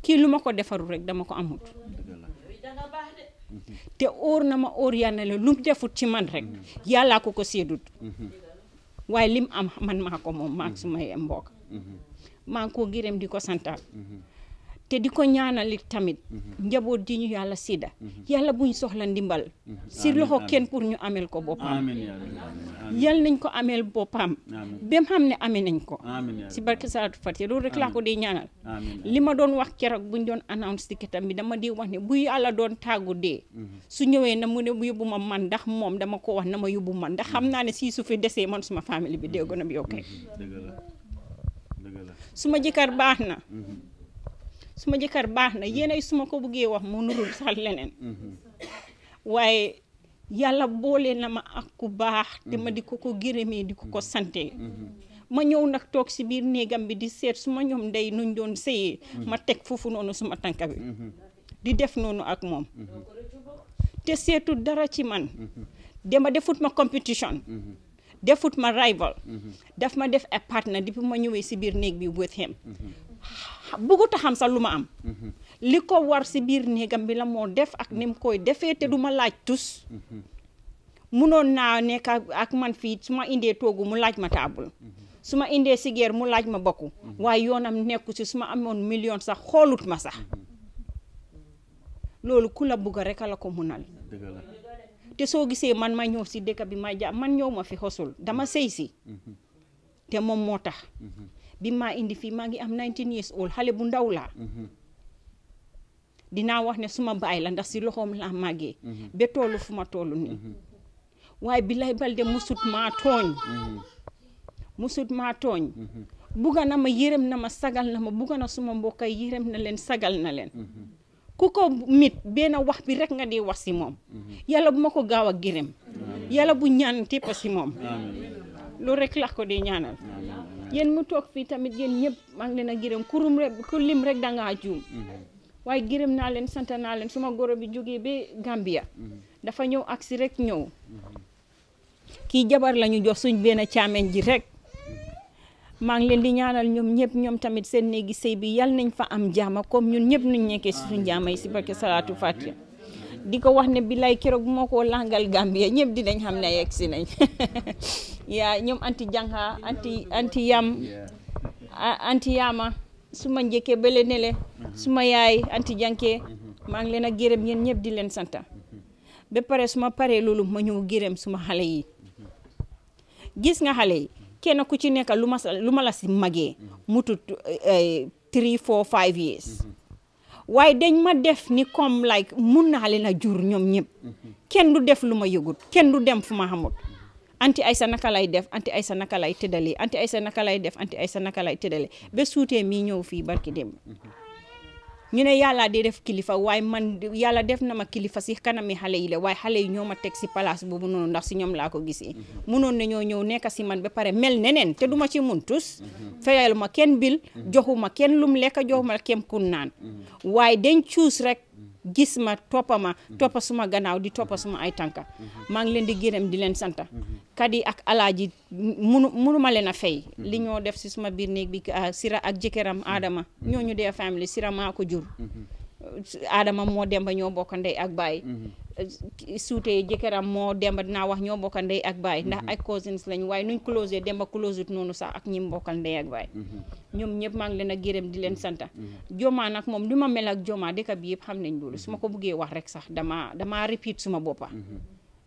kii lu ma ko defarul rek dama ko amut te óor na ma óor yàlla la lu mu defut ci man rek yàllaa ko séedut waaye lim am man maa ko moom maa sumay mbokk maa ngi koo gërëm di ko santaat te di ko ñaanalit tamit njaboot di ñu yàlla sidda yàlla buñ soxla ndimbal si loxo kenn pour ñu amel ko boppam yal nañ ko amel boppam bem xam ne amee nañ ko si barke Salaatu Fatiha loolu rek laa ko dee ñaanal li ma doon wax keroog buñ doon announce ticketam bi dama di wax ne bu yàlla doon tàggu dee su ñëwee na mu ne yóbbu ma man ndax moom dama ko wax na ma yóbbu man ndax xam naa ne si su fi desee man suma famille bi dee gën a bi ok suma jëkkër baax na suma jëkkër baax na yéenay suma ko bëggee wax mu nurul sax leneen waaye yàlla boole na ma ak ku baax te ma di ko gërëmee di ko sante ma ñëw nag toog si biir néegam bi di seet suma ñoom ndey nuñ doon sëyee ma teg foofu noonu suma tànka bi di def noonu ak moom te seetu dara ci man dama defut ma competition defut ma rival daf ma def a partner depuis ma ñëwee si biir néeg bi with him bëggut a xam sax lu ma am li ko war si biir néegam bi la moo def ak ni mu koy defee te du ma laaj tus munoon naa nekk ak man fii su ma indee toogu mu laaj ma taabul su ma indee sigeer mu laaj ma bokku waaye yoonam nekku si su ma amoon million sax xoolut ma sax loolu ku la bugga rek la ko munal te soo gisee man ma ñëw si dëkk bi ma man ñëw ma fi xosul dama sëy si te moom moo tax bi maa indi fii maa ngi am 19 years old xale bu ndaw laa dinaa wax ne suma baay la ndax si loxoom laa màggee ba tollu fu ma tollu nii waaye Bilay Balde musut maa tooñ bugga na ma yërëm na ma sagal na ma bugga na suma mbokk yi yërëm na leen sagal na leen ku ko mit benn wax bi rek nga di wax si moom yàlla bu ma ko gaaw a gërëm yàlla bu ñaan téppa si moom loolu rek la ko di ñaanal yéen mu toog fii tamit yéen ñëpp maa ngi leen a gërëm ku lim rek dangaa juum waaye gërëm naa leen sant naa leen suma goro bi jógee ba Gambia dafa ñëw agsi rek ñëw kii jabar lañu jox suñ benn caameñ ji rek maa ngi leen di ñaanal ñoom ñëpp ñoom tamit seen néegi sëy bi yal nañ fa am jaama comme ñun ñëpp nuñ nekkee si suñ jaama yi si barke Salaatu Fatiha di ko wax ne Bilay keroog moo ko langal Gambia ñëpp dinañ xam ne yegg si nañ yaa ñoom anti jànqa anti yaama suma njëkkee bële nele suma yaay anti jànkee maa ngi leen a gërëm yéen ñëpp di leen santa ba pare suma paree loolu ma ñëw gërëm suma xale yi gis nga xale yi kenn ku ci nekk lu ma la si magee mutut 3 4 5 years waaye dañ ma def ni comme like mun naa leen a jur ñoom ñëpp kenn du def lu ma yëgut kenn du dem fu ma xamut anti Aysa naka lay def anti Aysa naka lay tëddale anti Aysa naka lay def anti Aysa naka lay tëddale ba suutee mii ñëw fii barki dem ñu ne yàlla di def kilifa waaye man yàlla def na ma kilifa si kanami xale yi la waaye xale yi ñoo ma teg si place boobu noonu ndax si ñoom laa ko gisee munoon na ñoo ñëw nekk si man ba pare mel neneen te duma ci mun tus fayal ma kenn bil joxuma kenn lum lekk joxuma kenn kun naan waaye dañ cuus rek gis ma toppa suma gannaaw di toppa suma ay tànka maa ngi leen di gërëm di leen santa kadi ak alaaji munuma leen a fay li ñoo def si suma biir néeg bi Sira ak jëkkëram Adama ñooñu dee family Sira maa ko jur Adama moo demba ñoo bokk ndey ak baay suutee jëkkëram moo demba dinaa wax ñoo bokk ndey ak baay ndax ay cousins lañ waaye nuñ close demba close noonu sax ak ñi bokkal ndey ak baay ñoom ñëpp maa ngi leen a gërëm di leen santa Joma nag moom li ma mel ak Joma dëkk bi yëpp xam nañ loolu su ma ko buggee wax rek sax dama repeat suma boppa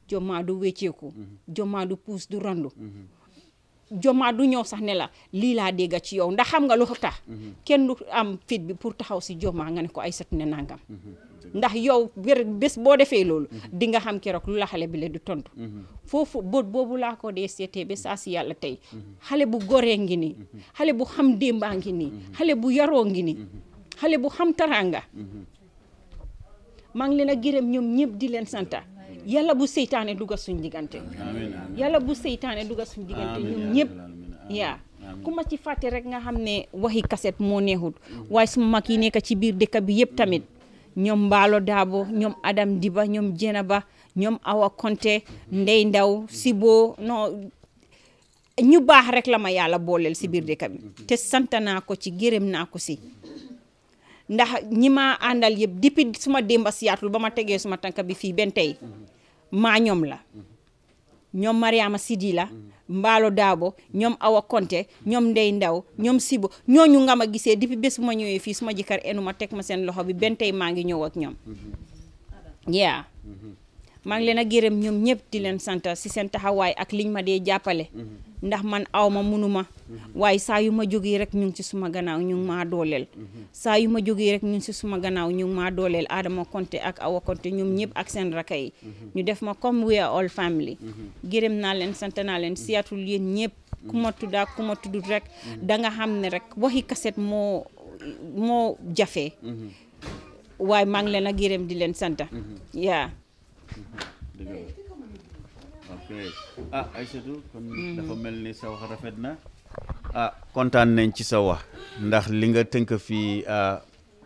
Joma du wécceeku Joma du puus du randu Joma du ñëw sax ne la lii laa dégg ci yow ndax xam nga lu tax kenn du am fit bi pour taxaw si Joma nga ne ko Aysatu ne nangam ndax yow bés boo defee loolu di nga xam keroog lu la xale bi le du tontu foofu bët boobu laa ko dee seetee ba saa si yàlla tey xale bu goree ngi nii xale bu xam démbaa ngi nii xale bu yaroo ngi nii xale bu xam taranga maa ngi leen a gërëm ñoom ñëpp di leen santa yàlla bu seytaane duga suñ diggante yàlla bu seytaane duga suñ diggante ñoom ñëpp yaa ku ma ci fàtte rek nga xam ne waxi kaset moo neexut waaye suma mag yi nekk ci biir dëkk bi yëpp tamit ñoom Mbaalo Daabo ñoom Adam Diba ñoom Jenaba ñoom Awa Konte Ndey Ndaw Sibo non ñu baax rek la ma yàlla booleel si biir dëkk bi te sant naa ko ci gërëm naa ko si ndax ñi ma àndal yëpp depuis suma démba siyaatul ba ma tegee suma tànk bi fii benn tey maa ñoom la ñoom Mariama Sidi la Mbaalo Daabo ñoom Awa Konte ñoom Ndey Ndaw ñoom Sibo ñooñu nga ma gisee depuis bés bu ma ñëwee fii suma jëkkër enu ma teg ma seen loxo bi benn tey maa ngi ñëw ak ñoom yaa maa ngi leen a gërëm ñoom ñëpp di leen sant si seen taxawaay ak liñ ma dee jàppale ndax man aw ma munuma waaye saa yu ma jógee rek ñu ngi ci suma gannaaw ñu ngi maa dooleel saa yu ma jógee rek ñu ngi ci suma gannaaw ñu ngi maa dooleel Adama Konte ak Awa Konte ñoom ñëpp ak seen rakka yi ñu def ma comme we are all family gërëm naa leen sant naa leen siyatul yéen ñëpp ku ma tudd ak ku ma tuddut rek danga xam ne rek waxi kaset moo jafe waaye maa ngi leen a gërëm di leen sant yaa Aysatu kon dafa mel ni sa wax rafet na kontaan nañ ci sa wax ndax li nga tënk fii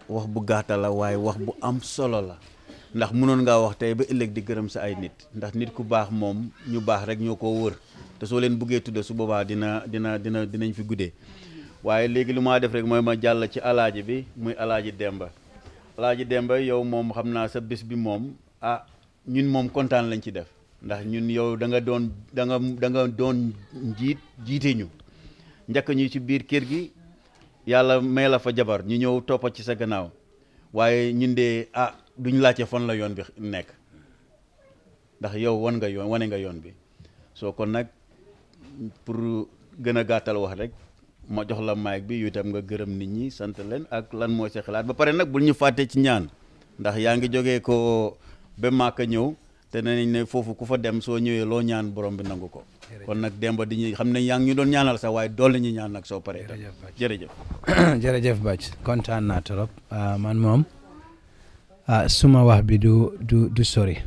wax bu gàtta la waaye wax bu am solo la ndax mënoon ngaa wax tey ba ëllëg di gërëm sa ay nit ndax nit ku baax moom ñu baax rek ñoo ko wër te soo leen buggee tudde su boobaa dinañ fi guddee waaye léegi lu maa def rek mooy ma jàll ci alaaji bi muy alaaji Demba yow moom xam naa sa bés bi moom ñun moom kontaan lañ ci def ndax ñun yow da nga doon jiite ñu njëkk ñu ci biir kër gi yàlla may la fa jabar ñu ñëw toppa ci sa gannaaw waaye ñun de duñ laajte fan la yoon bi nekk ndax yow wane nga yoon bi soo kon nag pour gën a gàttal wax rek ma jox la mic bi yu itam nga gërëm nit ñi sant leen ak lan mooy sa xalaat ba pare nag bul ñu fàtte ci ñaan ndax yaa ngi jógee ko ba Màkka ñëw te nañ ne foofu ku fa dem soo ñëwee loo ñaan borom bi nangu ko kon nag Demba di ñu xam ne yaa ngi ñu doon ñaanal sax waaye dool ñu ñaan nag soo paree jërëjëf jërëjëf Bac kontaan naa trop man moom suma wax bi du sori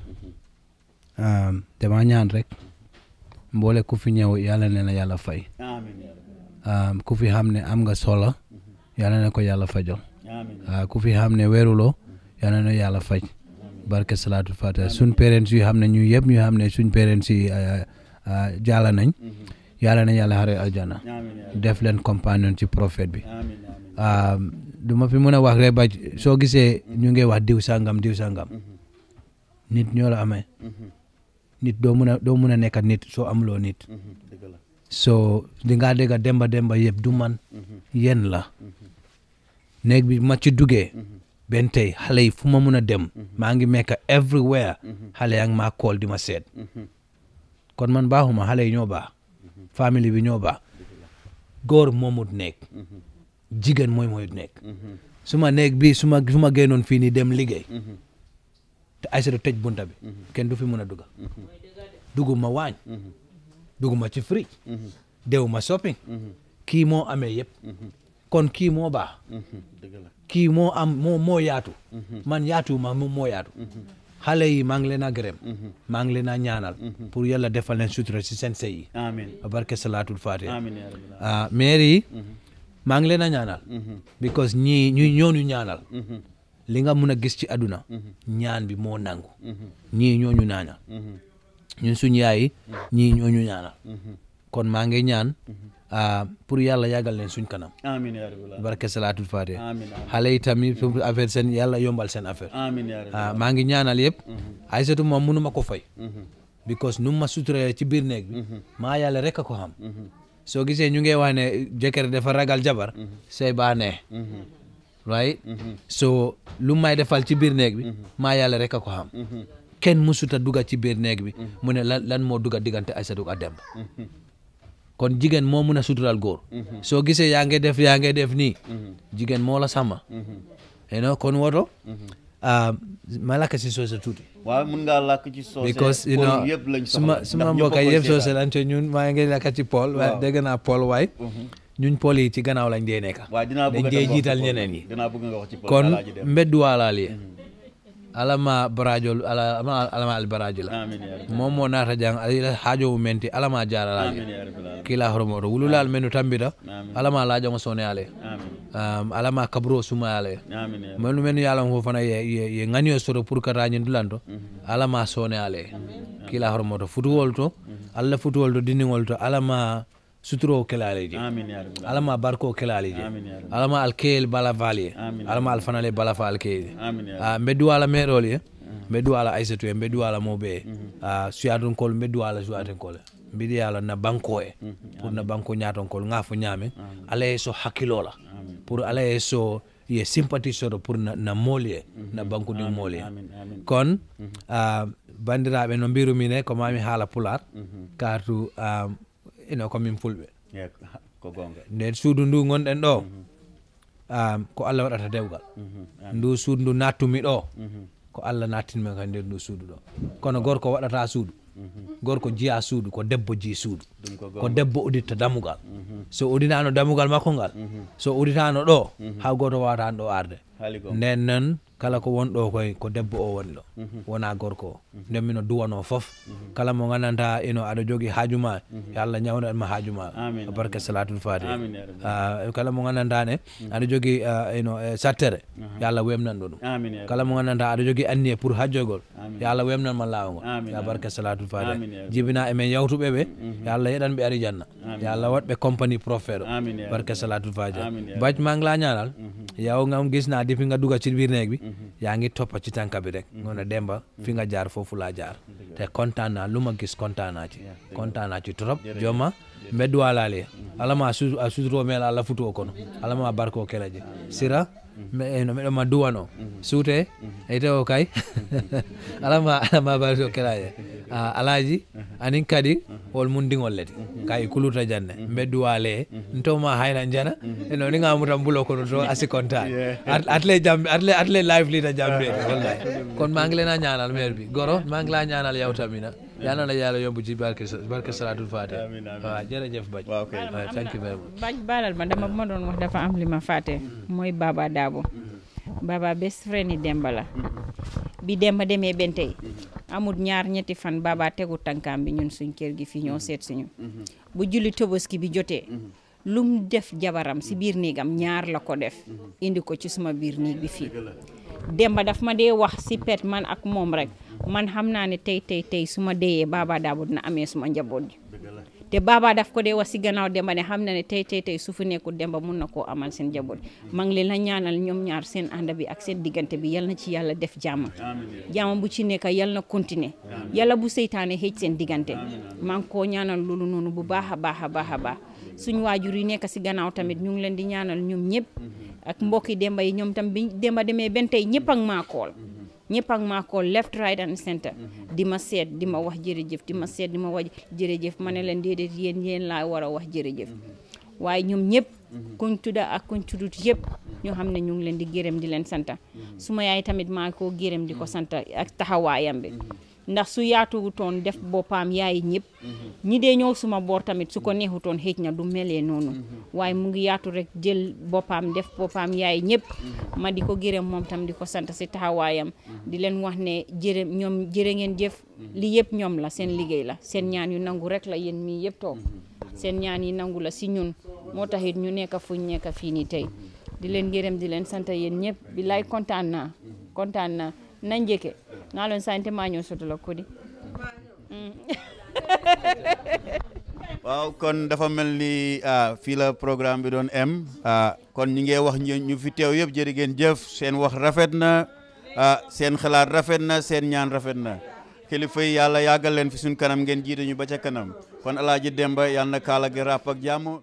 dama ñaan rek mboole ku fi ñëw yàlla ne la yàlla fay ku fi xam ne am nga solo yàlla ne ko yàlla fajol ku fi xam ne weeruloo yàlla ne yàlla faj barke salaatul fatiha suñ parents yu xam ne ñu yëpp ñu xam ne suñ parents yi jaala nañ yàlla na yàlla xare aljana def leen compagnon ci prophète bi du ma fi mën a wax rek ba soo gisee ñu ngi wax diw sangam nit ñoo la amee nit doo mun a nekk nit soo amuloo nit soo di ngaa dégg demba yëpp du man yéen la néeg bi ma ci duggee benn tey xale yi fu ma mun a dem maa ngi mekk everywhere xale yaa ngi maa kool di ma seet kon man baaxuma xale yi ñoo baax famille bi ñoo baax góor moomut nekk jigéen mooy nekk suma néeg bi su ma génnoon fii nii dem liggéey te Aysatu tëj bunta bi kenn du fi mun a dugga dugguma waañ dugguma ci fridge dewuma shopping kii moo amee yëpp kon kii moo baax kii moo am moo yaatu man yaatuwuma moom moo yaatu xale yi maa ngi leen a gërëm maa ngi leen a ñaanal pour yàlla defal leen sutura si seen sëy yi barke salaatul fatiha maire yi maa ngi leen a ñaanal because ñooñu ñaanal li nga mun a gis ci àdduna ñaan bi moo nangu ñii ñooñu ñaanal ñun suñ yaay ñii ñooñu ñaanal kon maa ngi ñaan pour yàlla yàggal leen suñ kanam amiin yaa rabbi barke salaatul fatiha xale yi tamit affaire seen yàlla yombal seen affaire maa ngi ñaanal yëpp Aysatu moom mënuma ko fay because nu ma suturee ci biir néeg bi maa yàlla rek a ko xam soo gisee ñu ngi wax ne jëkkër dafa ragal jabar say baa nee right so lu may defal ci biir néeg bi maa yàlla rek a ko xam kenn musuta dugga ci biir néeg bi mu ne lan moo dugga diggante Aysatu ak Demba kon jigéen moo mun a sutural góor soo gisee yaa ngi def nii jigéen moo la sàmma kon woto ma lakk si soose tuuti waaw mun ngaa lakk ci soose because yëpp lañ soxla suma mbokk yëpp soose lañ te ñun maa ngi lakk ci Paul waaye dégg naa Paul waaye ñun Paul yi ci gannaaw lañ dee nekk dañ dee jiital ñeneen yi kon mbeddu waalaal yi alama barajol alama al barajol moom moo naata jang ala haajo mumenti alama jaralaje kila horomoto wululal menu tambita alama lajongo sone ale alama kabro suma ale menu menu yalam ho fana ye ngani soro pour kata nyi dulanto alama sone ale kila horomoto futuwol to alla futuwol to diningol to alama suturo kelaleji alama barko kelaleji alama alkel bala vali alama alfanale bala fa alkel mbeddu ala meroli mbeddu ala aisatu mbeddu ala mobe suyadun kol mbeddu ala juaten kol mbidi ala na banko pour na banko nyaton kol ngafu nyame ala so hakilola pour ala so ye sympathie so pour na molie na banko di molie kon bandiraɓe no mbiru mine ko mami hala pular katu komin fulɓe ko gonga nden suudu ndu gonɗen ɗo ko Allah waɗata dewgal ndu suudu ndu nattumi ɗo ko Allah nattinmen ka nder ndu suudu ɗo kono gorko waɗata suudu gorko jiya suudu ko debbo ji suudu ko debbo uditta damugal so udinano damugal makko ngal so uditano ɗo ha goto wawatan ɗo arde nden noon kala ko wonɗo koy ko debbo o woni ɗo wona gorko o nden mino duwano foof kala mo gandanta aɗa jogui haajuma yo Allah ñawnoɗma haajuma barka salatul fati kala mo gandanta ne aɗa jogui sattere yo Allah wemnan ɗo ɗum kala mo gandanta aɗa jogui anniye pour hajjogol yo Allah wemnanma lawol ya barka salatul fati jibina emen yawtuɓeɓe yo Allah yeɗanɓe ari janna yo Allah waɗɓe compagnie profet o barka salatul fati baj mangla ñanal yaw ngam gisna depuis nga duga ci biir neeg bi yaa ngi toppa ci tànka bi rek ngoon a Demba fi nga jaar foofu laa jaar te kontaan naa lu ma gis kontaan naa ci trop joma mbeddu walaale alama a suturo mel ala futuo kono alama barko kelaje sira meɗo ma duwano suute ite o kay alama barko kelaje alaji anin kadi wol mun dingol leti kay kuluta janne mbeddu wale ntoma hayna jana eno ni ngamuta mbulo kono to asi kontaan atle live lita jambe wallahi kon maa ngi leen a ñaanal mère bi goro maa ngi laa ñaanal yow tamina yàlla na yàlla yóbbu ci barke salatul fatiha waaw jërëjëf Baj thank you very much Baj baalal ma dama ma doon wax dafa am li ma fàtte mooy Baba Dabo Baba best friend yi Demba la bi Demba demee ben tey amul ñaar ñetti fan Baba tegu tànkaam bi ñun suñ kër gi fii ñoo seet suñu bu julli Tabaski bi jotee lum def jabaram si biir néegam ñaar la ko def indi ko ci suma biir néeg bi fii Demba daf ma dee wax si pet man ak moom rek man xam naa ne tey su ma deyee Baba Dabo dina amee suma njaboot ji te Baba daf ko dee wax si gannaaw Demba ne xam na ne tey su fi nekkul Demba mun na koo amal seen njaboot maa ngi leen a ñaanal ñoom ñaar seen ànd bi ak seen diggante bi yal na ci yàlla def jàmm bu ci nekk yal na continuer yàlla bu seytaane xëj seen diggante maa ngi koo ñaanal loolu noonu bu baax a baax suñu waajur yi nekk si gannaaw tamit ñu ngi leen di ñaanal ñoom ñëpp ak mbokki Demba yi ñoom tam bi Demba demee benn tey ñëpp ak maa kool left right and center di ma seet di ma wax jërëjëf di ma seet di ma wax jërëjëf ma ne leen déedéet yéen laa war a wax jërëjëf waaye ñoom ñëpp kuñ tudda ak kuñ tuddut yëpp ñoo xam ne ñu ngi leen di gërëm di leen santa suma yaay tamit maa ko gërëm di ko santa ak taxawaayam bi ndax su yaatuwutoon def boppam yaay ñëpp ñi dee ñëw suma boor tamit su ko neexutoon xëj na du melee noonu waaye mu ngi yaatu rek jël boppam def boppam yaay ñëpp ma di ko gërëm moom tam di ko sant si taxawaayam di leen wax ne jërë ngeen jëf li yëpp ñoom la seen liggéey la seen ñaan yu nangu rek la yéen mii yëpp toog seen ñaan yi nangu la si ñun moo taxit ñu nekk fuñ nekk fii nii tey di leen gërëm di leen sant yéen ñëpp bi lay kontaan naa na njëkke ngalon sante ma ñoo soto la ko di waaw kon dafa mel ni fii la programme bi doon em kon ñi ngi wax ñu fi teew yëpp jërë ngeen jëf seen wax rafet na seen xalaat rafet na seen ñaan rafet na kilifa yi yàlla yàggal leen fi suñ kanam ngeen jiite ñu ba ca kanam kon Alaaji Demba yàlla na kaala gi ràpp ak jàmm